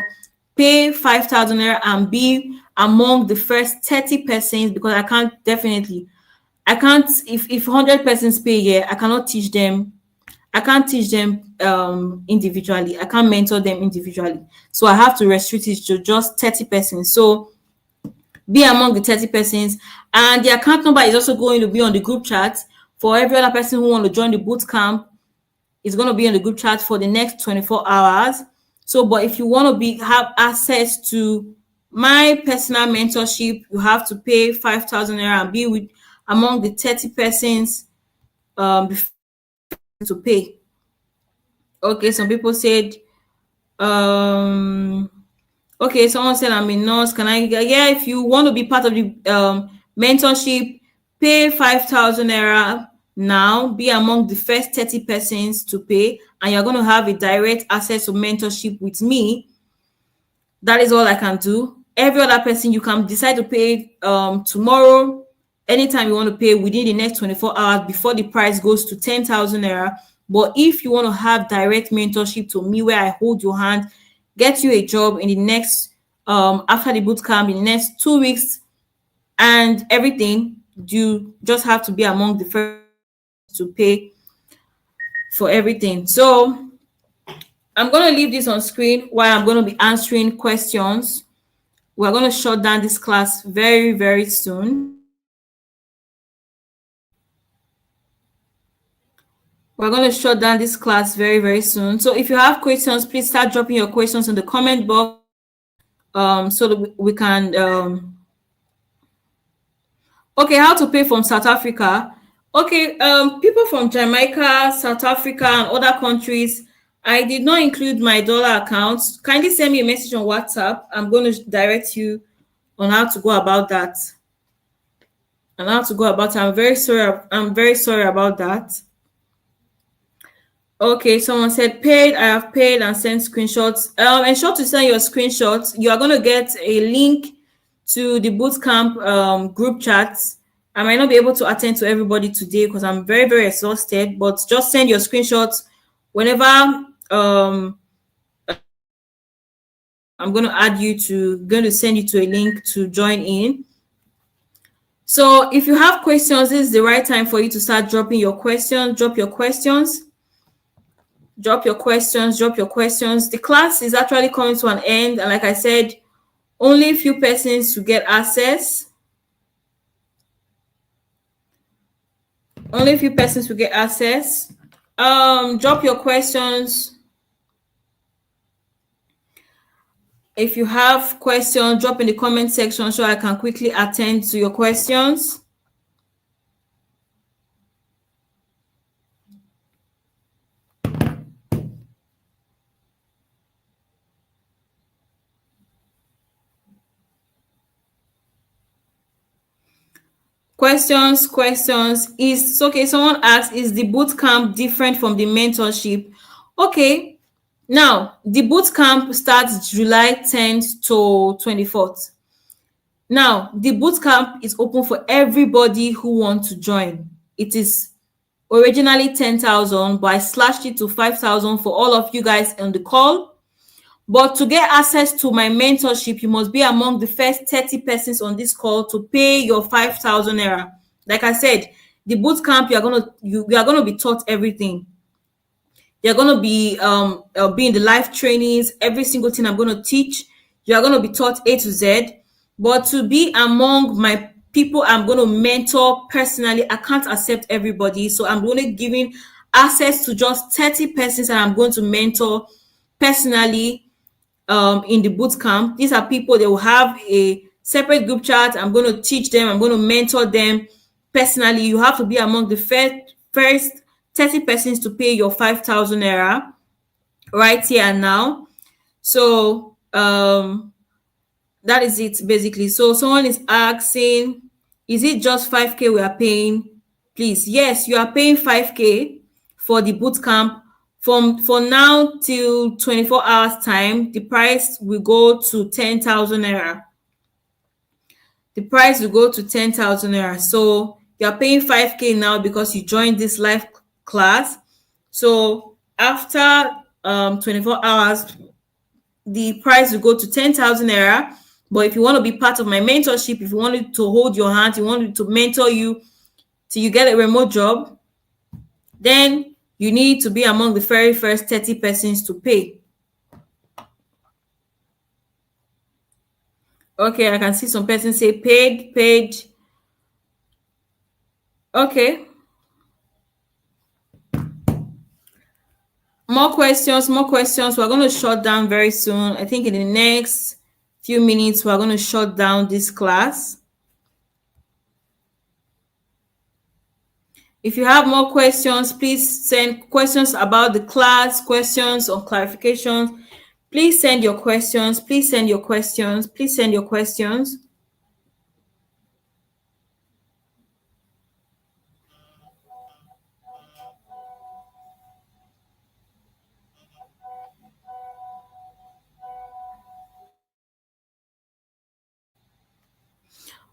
pay 5,000 naira and be among the first 30 persons, because I can't, if 100 persons pay here, I cannot teach them. I can't teach them individually. I can't mentor them individually. So I have to restrict it to just 30 persons. So be among the 30 persons. And the account number is also going to be on the group chat. For every other person who want to join the boot camp, it's going to be on the group chat for the next 24 hours. So, but if you want to have access to my personal mentorship, you have to pay 5,000 naira and be among the 30 persons before to pay. Okay, some people said, okay, someone said I'm a nurse. Can I? Yeah, if you want to be part of the mentorship, pay 5,000 naira now. Be among the first 30 persons to pay, and you're going to have a direct access to mentorship with me. That is all I can do. Every other person, you can decide to pay tomorrow, anytime you want to pay within the next 24 hours before the price goes to 10,000 naira. But if you want to have direct mentorship to me, where I hold your hand, get you a job in the next after the boot camp in the next 2 weeks and everything, you just have to be among the first to pay for everything. So I'm going to leave this on screen while I'm going to be answering questions. We're going to shut down this class very, very soon. We're going to shut down this class very, very soon. So if you have questions, please start dropping your questions in the comment box so that we can... Okay, how to pay from South Africa. Okay, people from Jamaica, South Africa, and other countries, I did not include my dollar account. Kindly send me a message on WhatsApp. I'm going to direct you on how to go about that. I'm very sorry about that. Okay, someone said paid. I have paid and sent screenshots. Ensure to send your screenshots. You are going to get a link to the bootcamp group chat I might not be able to attend to everybody today because I'm very, very exhausted, but just send your screenshots whenever I'm going to going to send you to a link to join in. So if you have questions, this is the right time for you to start dropping your questions. Drop your questions. Drop your questions. Drop your questions. The class is actually coming to an end. And like I said, only a few persons to get access. Only a few persons will get access. Drop your questions. If you have questions, drop in the comment section so I can quickly attend to your questions. Questions. Is okay. Someone asked, is the boot camp different from the mentorship? Okay. Now, the boot camp starts July 10th to 24th. Now, the boot camp is open for everybody who wants to join. It is originally 10,000, but I slashed it to 5,000 for all of you guys on the call. But to get access to my mentorship, you must be among the first 30 persons on this call to pay your 5,000 naira. Like I said, the boot camp, you are gonna be taught everything. You're gonna be in the live trainings, every single thing I'm gonna teach. You are gonna be taught A to Z. But to be among my people I'm gonna mentor personally, I can't accept everybody. So I'm only giving access to just 30 persons that I'm going to mentor personally in the boot camp. These are people, they will have a separate group chat. I'm going to teach them, I'm going to mentor them personally. You have to be among the first 30 persons to pay your 5,000 naira right here and now. So that is it basically. So someone is asking, is it just 5k we are paying? Please, yes, you are paying 5k for the boot camp. For now till 24 hours time, the price will go to 10,000 naira. The price will go to 10,000 naira. So you are paying 5k now because you joined this live class. So after 24 hours, the price will go to 10,000 naira. But if you want to be part of my mentorship, if you wanted to hold your hand, you wanted to mentor you till you get a remote job, then you need to be among the very first 30 persons to pay. Okay, I can see some persons say paid. Okay. More questions. We're going to shut down very soon. I think in the next few minutes, we're going to shut down this class. If you have more questions, please send questions about the class, questions or clarifications. Please send your questions.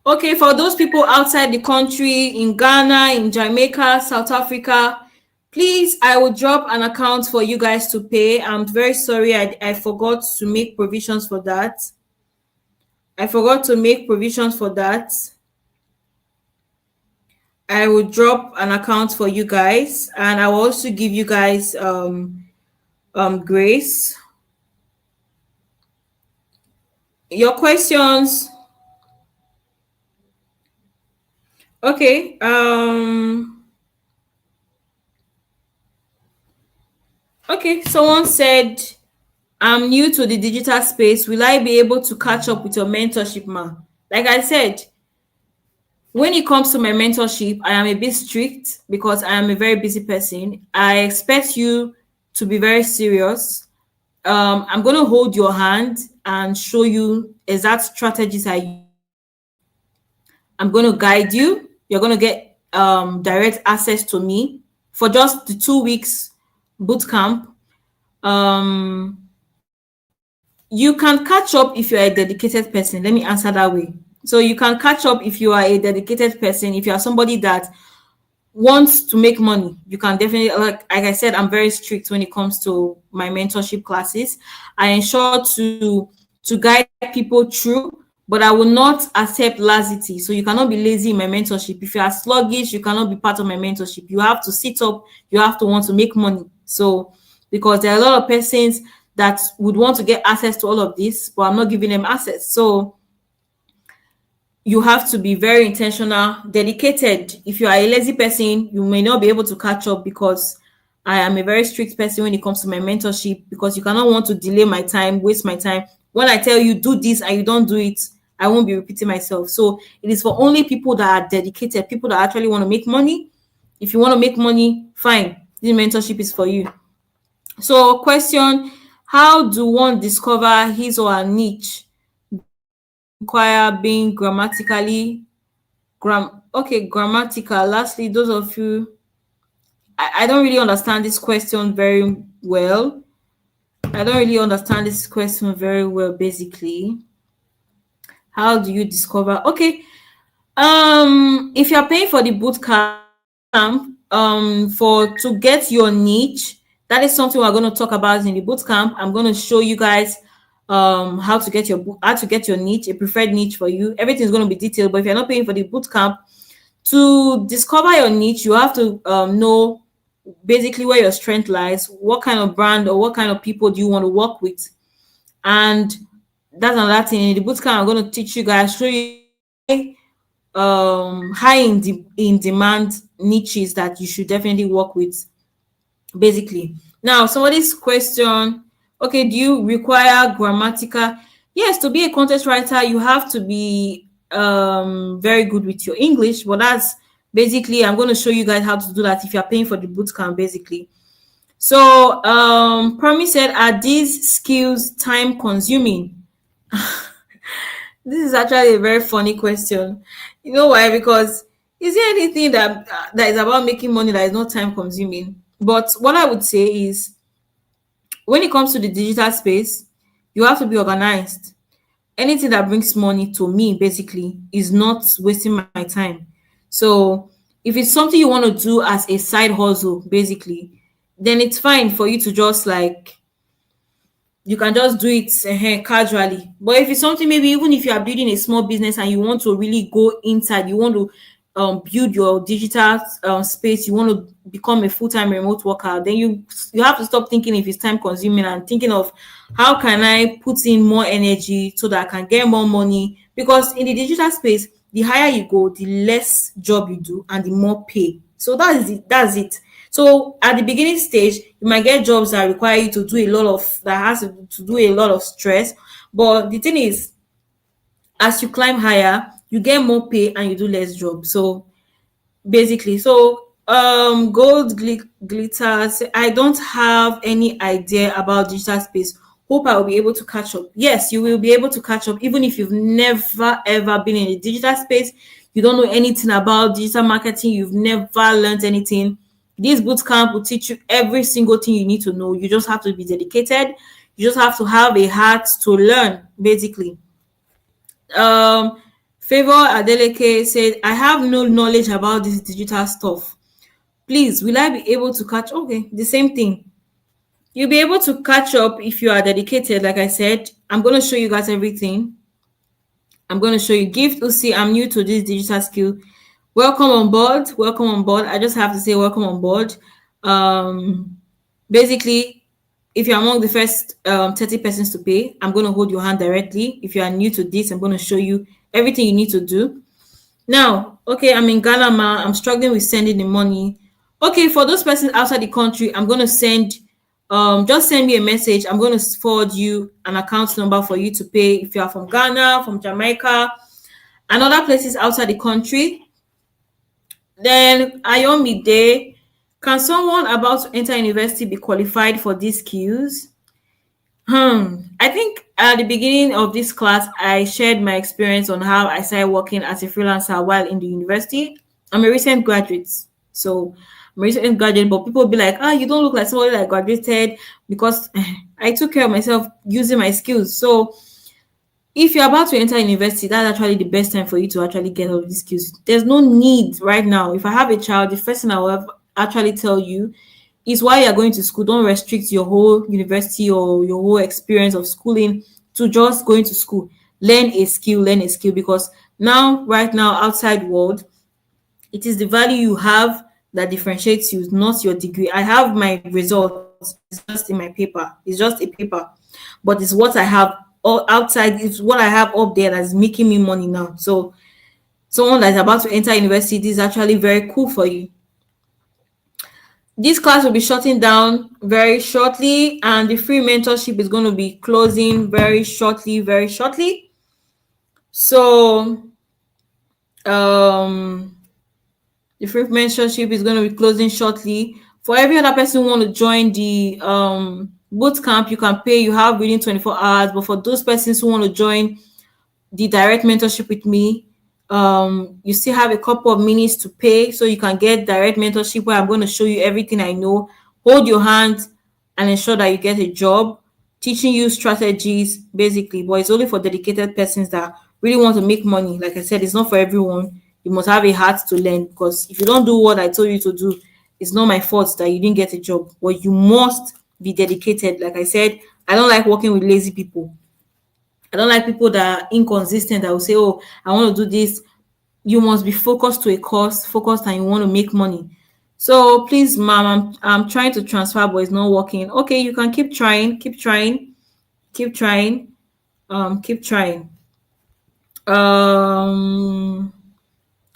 Okay, for those people outside the country, in Ghana, in Jamaica, South Africa, please, I will drop an account for you guys to pay. I'm very sorry, I forgot to make provisions for that. I will drop an account for you guys, and I will also give you guys grace. Your questions. Okay. Okay, someone said, I'm new to the digital space. Will I be able to catch up with your mentorship, ma? Like I said, when it comes to my mentorship, I am a bit strict because I am a very busy person. I expect you to be very serious. I'm going to hold your hand and show you exact strategies I use. I'm going to guide you. You're going to get direct access to me for just the 2 weeks boot camp. You can catch up if you're a dedicated person. Let me answer that way. So you can catch up if you are a dedicated person, if you are somebody that wants to make money. You can definitely, like I said, I'm very strict when it comes to my mentorship classes. I ensure to guide people through, but I will not accept lassity. So you cannot be lazy in my mentorship. If you are sluggish, you cannot be part of my mentorship. You have to sit up, you have to want to make money. So because there are a lot of persons that would want to get access to all of this, but I'm not giving them access. So you have to be very intentional, dedicated. If you are a lazy person, you may not be able to catch up, because I am a very strict person when it comes to my mentorship, because you cannot want to delay my time, waste my time. When I tell you do this and you don't do it, I won't be repeating myself. So it is for only people that are dedicated, people that actually want to make money. If you want to make money, fine. This mentorship is for you. So, question: how do one discover his or her niche? Require being grammatical. Lastly, those of you, I don't really understand this question very well. I don't really understand this question very well, basically. How do you discover? Okay. If you're paying for the boot camp, for to get your niche, that is something we're going to talk about in the boot camp. I'm going to show you guys how to get your niche, a preferred niche for you. Everything's going to be detailed, but if you're not paying for the boot camp, to discover your niche, you have to know basically where your strength lies, what kind of brand or what kind of people do you want to work with. And that's another thing. In the bootcamp, I'm going to teach you guys, show you high in demand niches that you should definitely work with, basically. Now, somebody's question: okay, do you require grammatical? Yes, to be a content writer, you have to be very good with your English, but that's basically, I'm going to show you guys how to do that if you're paying for the bootcamp, basically. So, Promise said, are these skills time consuming? This is actually a very funny question. You know why? Because is there anything that is about making money that is not time consuming? But what I would say is, when it comes to the digital space, you have to be organized. Anything that brings money to me, basically, is not wasting my time. So if it's something you want to do as a side hustle, basically, then it's fine for you to just like, you can just do it casually. But if it's something, maybe even if you are building a small business and you want to really go inside, you want to build your digital space, you want to become a full-time remote worker, then you have to stop thinking if it's time consuming and thinking of how can I put in more energy so that I can get more money. Because in the digital space, the higher you go, the less job you do and the more pay. So that's it. So at the beginning stage, you might get jobs that require you to do a lot of that has to do a lot of stress. But the thing is, as you climb higher, you get more pay and you do less job. So basically, so glitters, I don't have any idea about digital space. Hope I will be able to catch up. Yes, you will be able to catch up, even if you've never ever been in the digital space. You don't know anything about digital marketing, you've never learned anything. This boot camp will teach you every single thing you need to know. You just have to be dedicated. You just have to have a heart to learn, basically. um Favor Adeleke said, I have no knowledge about this digital stuff. Please, will I be able to catch? Okay, the same thing. You'll be able to catch up if you are dedicated. Like I said, I'm going to show you guys everything. I'm going to show you. Gift Usi, I'm new to this digital skill. Welcome on board. Welcome on board. I just have to say welcome on board. Basically, if you're among the first 30 persons to pay, I'm going to hold your hand directly. If you are new to this, I'm going to show you everything you need to do. Now, okay, I'm in Ghana, ma. I'm struggling with sending the money. Okay, for those persons outside the country, I'm going to just send me a message. I'm going to forward you an account number for you to pay. If you are from Ghana, from Jamaica, and other places outside the country. Then Ayomide, can someone about to enter university be qualified for these skills? I think at the beginning of this class, I shared my experience on how I started working as a freelancer while in the university. I'm a recent graduate, so I'm a recent graduate, but people will be like, you don't look like somebody that graduated, because I took care of myself using my skills. So if you're about to enter university, that's actually the best time for you to actually get all of these skills. There's no need right now. If I have a child, the first thing I will actually tell you is why you're going to school. Don't restrict your whole university or your whole experience of schooling to just going to school. Learn a skill, because now, right now, outside world, it is the value you have that differentiates you, not your degree. I have my results. It's just in my paper. It's just a paper, but it's what I have all outside. It's what I have up there that's making me money now. So someone that's about to enter university, this is actually very cool for you. This class will be shutting down very shortly, and the free mentorship is going to be closing very shortly, very shortly. So um the free mentorship is going to be closing shortly. For every other person who want to join the boot camp, you can pay. You have within 24 hours. But for those persons who want to join the direct mentorship with me, you still have a couple of minutes to pay, so you can get direct mentorship where I'm going to show you everything I know, hold your hand, and ensure that you get a job, teaching you strategies basically. But it's only for dedicated persons that really want to make money. Like I said, it's not for everyone. You must have a heart to learn, because if you don't do what I told you to do, it's not my fault that you didn't get a job. But you must be dedicated. Like I said, I don't like working with lazy people. I don't like people that are inconsistent, that will say, "Oh, I want to do this." You must be focused to a cause, focused, and you want to make money. So please, ma'am, I'm trying to transfer, but it's not working. Okay, you can keep trying, keep trying, keep trying, keep trying. Um,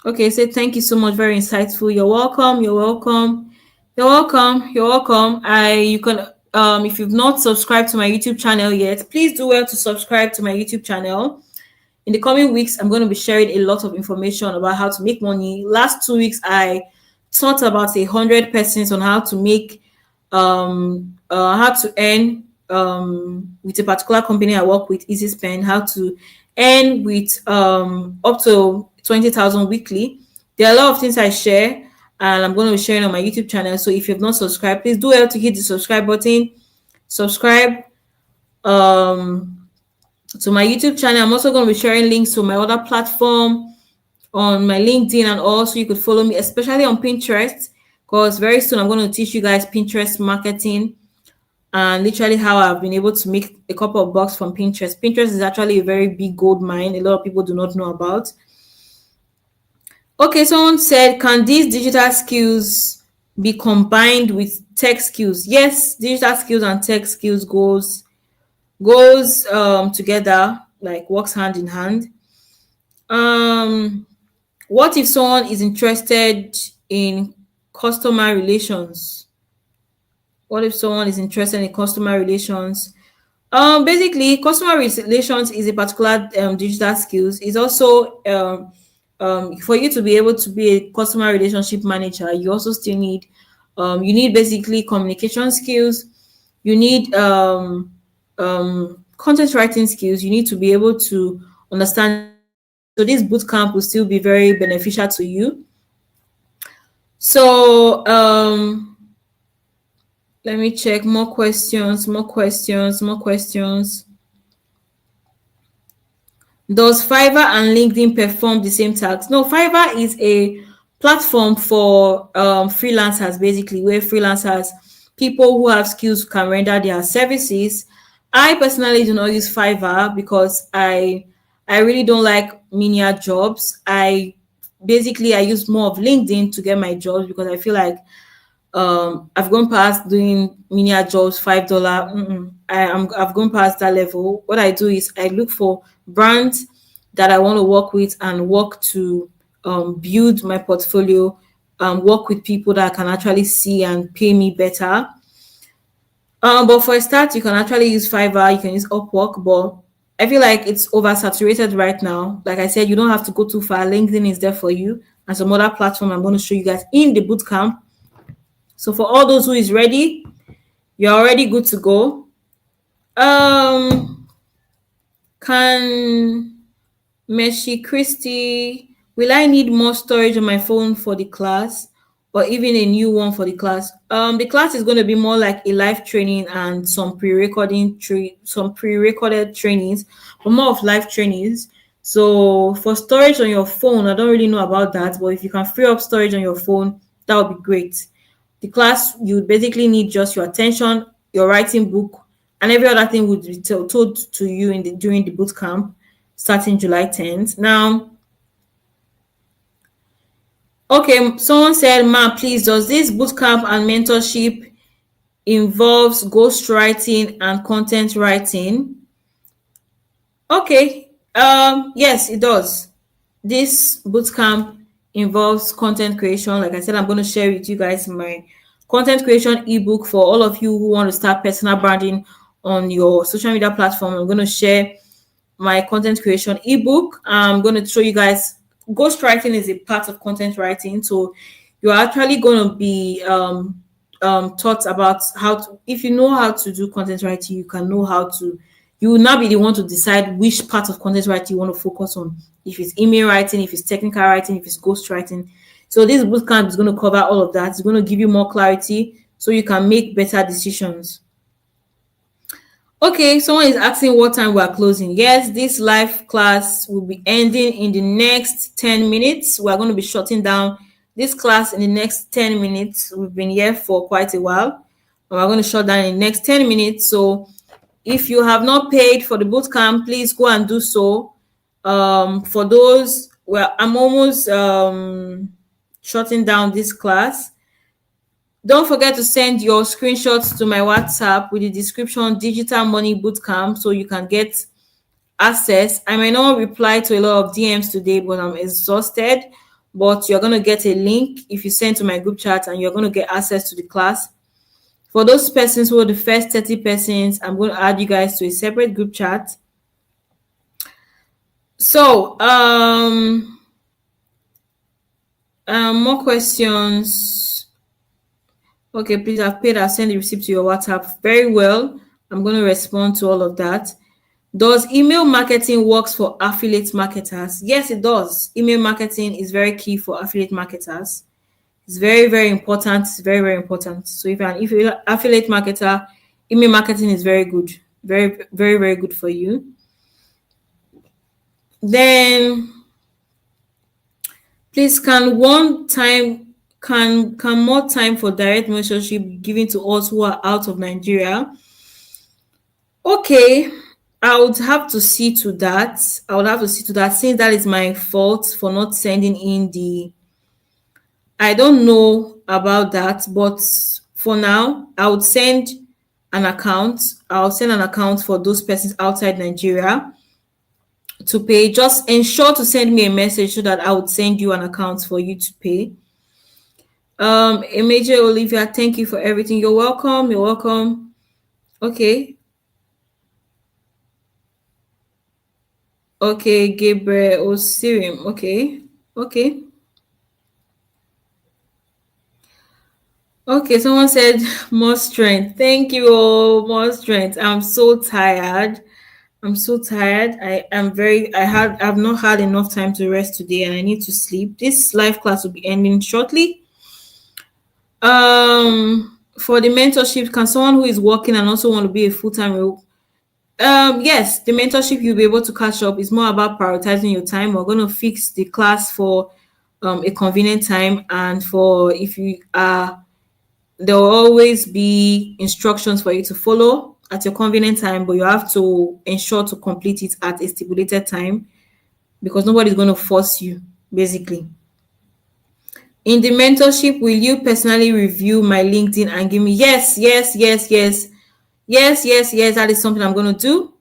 okay, say thank you so much, very insightful. You're welcome, you're welcome, you're welcome, you're welcome. You can if you've not subscribed to my YouTube channel yet, please do well to subscribe to my YouTube channel. In the coming weeks, I'm going to be sharing a lot of information about how to make money. Last 2 weeks, I taught about 100 persons on how to make, how to earn with a particular company I work with, Easy Spend, how to earn with up to 20,000 weekly. There are a lot of things I share, and I'm going to be sharing on my YouTube channel. So if you've not subscribed, please do well to hit the subscribe button. Subscribe. To my YouTube channel. I'm also going to be sharing links to my other platform on my LinkedIn, and also you could follow me, especially on Pinterest, because very soon I'm going to teach you guys Pinterest marketing and literally how I've been able to make a couple of bucks from Pinterest. Pinterest is actually a very big gold mine. A lot of people do not know about. Okay, someone said, can these digital skills be combined with tech skills? Yes, digital skills and tech skills goes together, like works hand in hand. um what if someone is interested in customer relations? What if someone is interested in customer relations? Basically, customer relations is a particular digital skills. It's also for you to be able to be a customer relationship manager, you also still need you need basically communication skills. You need content writing skills. You need to be able to understand. So this boot camp will still be very beneficial to you. So let me check more questions, more questions, more questions. Does Fiverr and LinkedIn perform the same tasks? No, Fiverr is a platform for freelancers, basically, where freelancers, people who have skills, can render their services. I personally do not use Fiverr because I really don't like menial jobs. I use more of LinkedIn to get my jobs, because I feel like I've gone past doing menial jobs, $5. I've gone past that level. What I do is I look for brands that I want to work with and work to build my portfolio, work with people that I can actually see and pay me better. But for a start, you can actually use Fiverr, you can use Upwork, but I feel like it's oversaturated right now. Like I said, you don't have to go too far. LinkedIn is there for you, and some other platform I'm going to show you guys in the bootcamp. So for all those who is ready, you're already good to go. Can Meshi Christie, will I need more storage on my phone for the class? or even a new one for the class? The class is going to be more like a live training and some pre-recorded trainings, but more of live trainings. So for storage on your phone, I don't really know about that, but if you can free up storage on your phone, that would be great. The class, you basically need just your attention, your writing book, and every other thing would be told to you during the boot camp starting July 10th. Now, okay, someone said, Ma, please, does this boot camp and mentorship involves ghostwriting and content writing? Okay, yes, it does. This bootcamp involves content creation. Like I said, I'm going to share with you guys my content creation ebook for all of you who want to start personal branding on your social media platform. I'm going to share my content creation ebook. I'm going to show you guys ghostwriting is a part of content writing. So you're actually going to be taught about how to, if you know how to do content writing, you can know how to, you will now be the one to decide which part of content writing you want to focus on. If it's email writing, if it's technical writing, if it's ghostwriting. So this bootcamp is going to cover all of that. It's going to give you more clarity so you can make better decisions. Okay, someone is asking what time we are closing. Yes, this live class will be ending in the next 10 minutes. We are going to be shutting down this class in the next 10 minutes. We've been here for quite a while. We're going to shut down in the next 10 minutes. So if you have not paid for the bootcamp, please go and do so. For those, well, I'm almost shutting down this class. Don't forget to send your screenshots to my WhatsApp with the description Digital Money Bootcamp so you can get access. I may not reply to a lot of DMs today, but I'm exhausted. But you're going to get a link if you send to my group chat and you're going to get access to the class. For those persons who are the first 30 persons, I'm going to add you guys to a separate group chat. So, more questions. Okay, please, I've paid. I'll send the receipt to your WhatsApp. Very well. I'm going to respond to all of that. Does email marketing works for affiliate marketers? Yes, it does. Email marketing is very key for affiliate marketers. It's very, very important. It's very, very important. So if you're an affiliate marketer, email marketing is very good. Very, very, very good for you. Then, please, can more time for direct mentorship be given to us who are out of Nigeria? Okay, I would have to see to that. Since that is my fault for not sending in the. I don't know about that, but for now, I'll send an account for those persons outside Nigeria to pay. Just ensure to send me a message so that I would send you an account for you to pay. A major Olivia, thank you for everything. You're welcome. You're welcome. Okay. Okay, Gabriel Osirim. Okay. Okay. Okay, someone said more strength. Thank you all, more strength. I'm so tired. I've not had enough time to rest today and I need to sleep. This live class will be ending shortly. For the mentorship, can someone who is working and also want to be a full-time role? Yes, the mentorship you'll be able to catch up is more about prioritizing your time. We're going to fix the class for a convenient time, and for if you are, there will always be instructions for you to follow at your convenient time, but you have to ensure to complete it at a stipulated time because nobody's going to force you, basically. In the mentorship, will you personally review my LinkedIn and give me? Yes. That is something I'm going to do.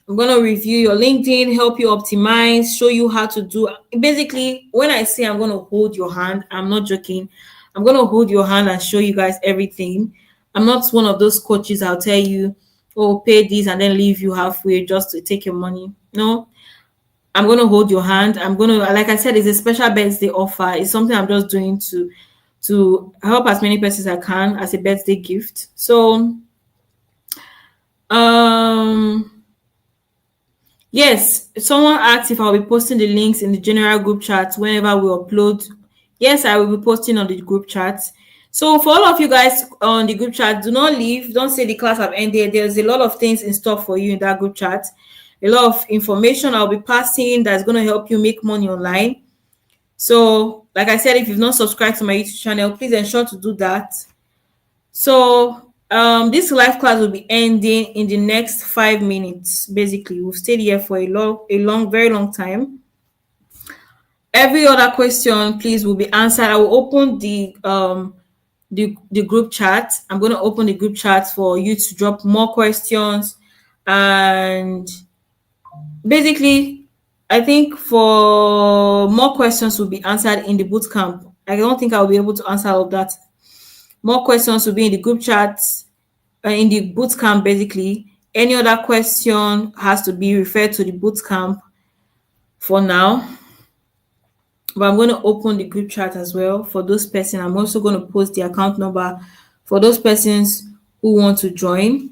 I'm going to review your LinkedIn, help you optimize, show you how to do. Basically, when I say I'm going to hold your hand, I'm not joking. I'm going to hold your hand and show you guys everything. I'm not one of those coaches. I'll tell you, oh, pay this and then leave you halfway just to take your money. No, I'm going to hold your hand. I'm going to, like I said, it's a special birthday offer. It's something I'm just doing to help as many persons as I can as a birthday gift. So, yes, someone asked if I'll be posting the links in the general group chat whenever we upload Yes, I will be posting on the group chat. So for all of you guys on the group chat, do not leave. Don't say the class have ended. There's a lot of things in store for you in that group chat. A lot of information I'll be passing that's going to help you make money online. So, like I said, if you've not subscribed to my YouTube channel, please ensure to do that. So, this live class will be ending in the next 5 minutes. Basically, we've stayed here for very long time. Every other question, please, will be answered. I will open the group chat. I'm going to open the group chat for you to drop more questions, and basically, I think for more questions will be answered in the boot camp. I don't think I'll be able to answer all of that. More questions will be in the group chat, in the boot camp. Basically, any other question has to be referred to the boot camp for now. But I'm going to open the group chat as well for those persons. I'm also going to post the account number for those persons who want to join.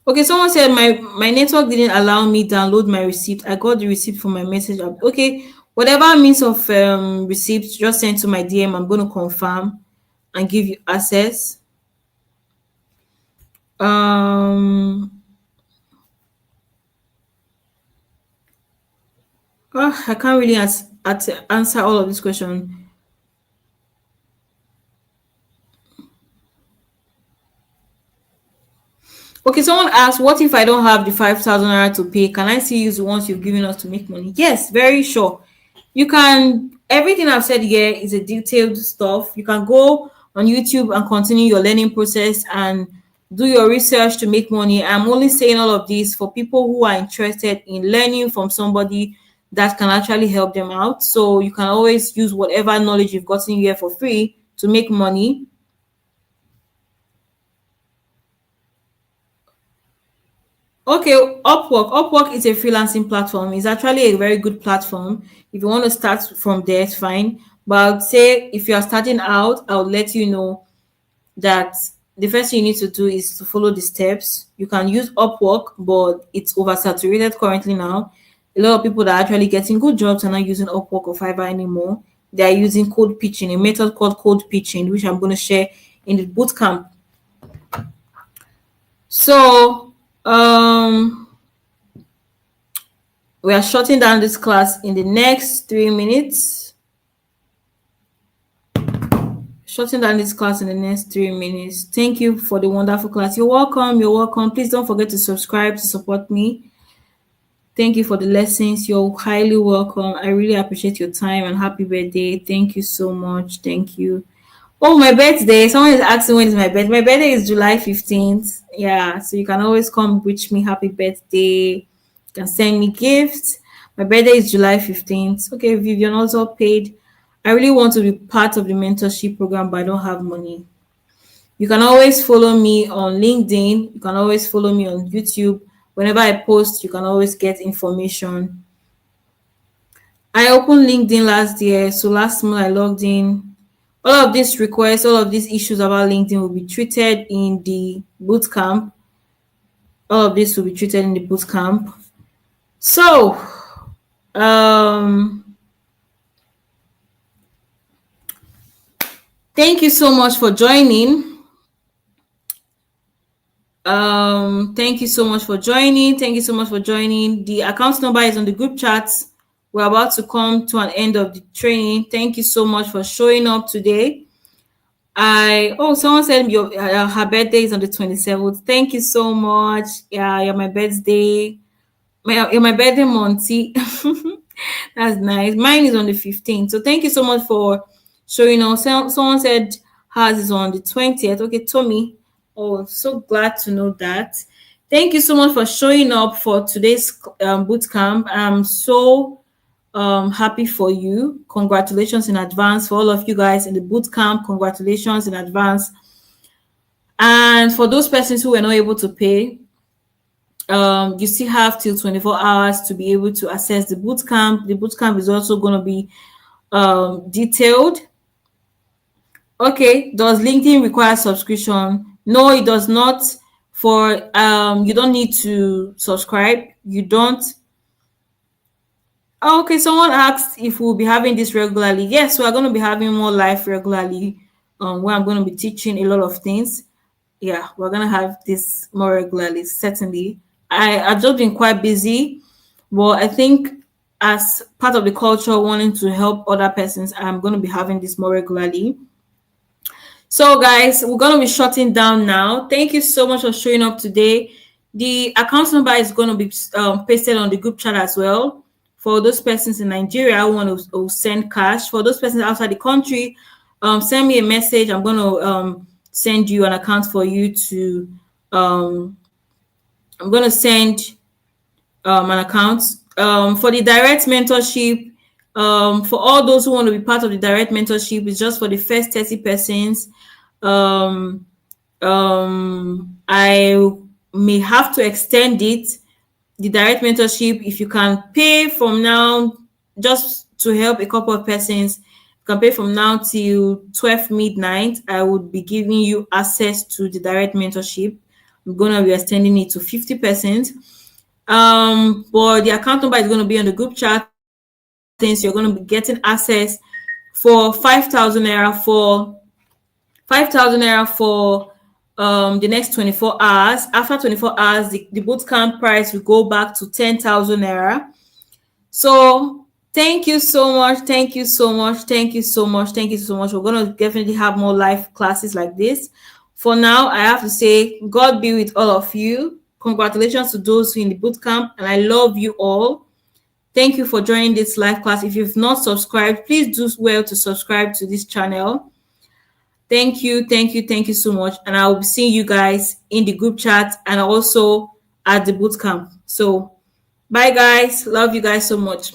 Okay, someone said my network didn't allow me download my receipt. I got the receipt from my message app. Okay, whatever means of receipt, just send to my DM. I'm going to confirm and give you access. I can't really answer all of this question. Okay, someone asked, what if I don't have the 5,000 naira to pay? Can I still use the ones you've given us to make money? Yes, very sure. You can, everything I've said here is a detailed stuff. You can go on YouTube and continue your learning process and do your research to make money. I'm only saying all of this for people who are interested in learning from somebody that can actually help them out. So you can always use whatever knowledge you've gotten here for free to make money. Okay, Upwork. Upwork is a freelancing platform. It's actually a very good platform. If you want to start from there, it's fine. But I would say if you are starting out, I would let you know that the first thing you need to do is to follow the steps. You can use Upwork, but it's oversaturated currently now. A lot of people that are actually getting good jobs are not using Upwork or Fiverr anymore. They are using code pitching, a method called code pitching, which I'm going to share in the bootcamp. So, we are shutting down this class in the next 3 minutes. Shutting down this class in the next 3 minutes. Thank you for the wonderful class. You're welcome. You're welcome. Please don't forget to subscribe to support me. Thank you for the lessons. You're highly welcome. I really appreciate your time and happy birthday. Thank you so much. Thank you. Oh, my birthday. Someone is asking when is my birthday. My birthday is July 15th. Yeah, so you can always come wish me happy birthday. You can send me gifts. My birthday is July 15th. Okay, Vivian, also paid. I really want to be part of the mentorship program, but I don't have money. You can always follow me on LinkedIn. You can always follow me on YouTube. Whenever I post, you can always get information. I opened LinkedIn last year, so last month I logged in. All of these requests, all of these issues about LinkedIn will be treated in the bootcamp. All of this will be treated in the bootcamp. So, thank you so much for joining. Thank you so much for joining. Thank you so much for joining. The account number is on the group chat. We're about to come to an end of the training. Thank you so much for showing up today. Someone said her birthday is on the 27th. Thank you so much. Yeah, you're my birthday. You're my birthday, Monty. That's nice. Mine is on the 15th. So thank you so much for showing up. Someone said hers is on the 20th. Okay, Tommy. Oh, so glad to know that. Thank you so much for showing up for today's boot camp. I'm so happy for you. Congratulations in advance for all of you guys in the boot camp. Congratulations in advance. And for those persons who were not able to pay, you still have till 24 hours to be able to access the boot camp. The boot camp is also going to be detailed. Okay, does LinkedIn require subscription? No, it does not. For you don't need to subscribe. You don't Okay, someone asked if we'll be having this regularly. Yes, we are going to be having more live regularly, where I'm going to be teaching a lot of things. Yeah, we're going to have this more regularly, certainly. I've just been quite busy, but I think as part of the culture, wanting to help other persons, I'm going to be having this more regularly. So, guys, we're going to be shutting down now. Thank you so much for showing up today. The account number is going to be pasted on the group chat as well. For those persons in Nigeria who want to send cash, for those persons outside the country, send me a message. I'm going to send you an account for you to. Um, I'm going to send an account for the direct mentorship. For all those who want to be part of the direct mentorship, it's just for the first 30 persons. Um, I may have to extend it, the direct mentorship. If you can pay from now, just to help a couple of persons, you can pay from now till 12 midnight. I would be giving you access to the direct mentorship. I'm going to be extending it to 50%. But the account number is going to be on the group chat, since you're going to be getting access for 5,000 naira for the next 24 hours. After 24 hours, the bootcamp price will go back to 10,000 naira. So thank you so much. Thank you so much. Thank you so much. Thank you so much. We're going to definitely have more live classes like this. For now, I have to say, God be with all of you. Congratulations to those who in the bootcamp, and I love you all. Thank you for joining this live class. If you've not subscribed, please do well to subscribe to this channel. Thank you, thank you, thank you so much. And I will be seeing you guys in the group chat and also at the bootcamp. So, bye, guys. Love you guys so much.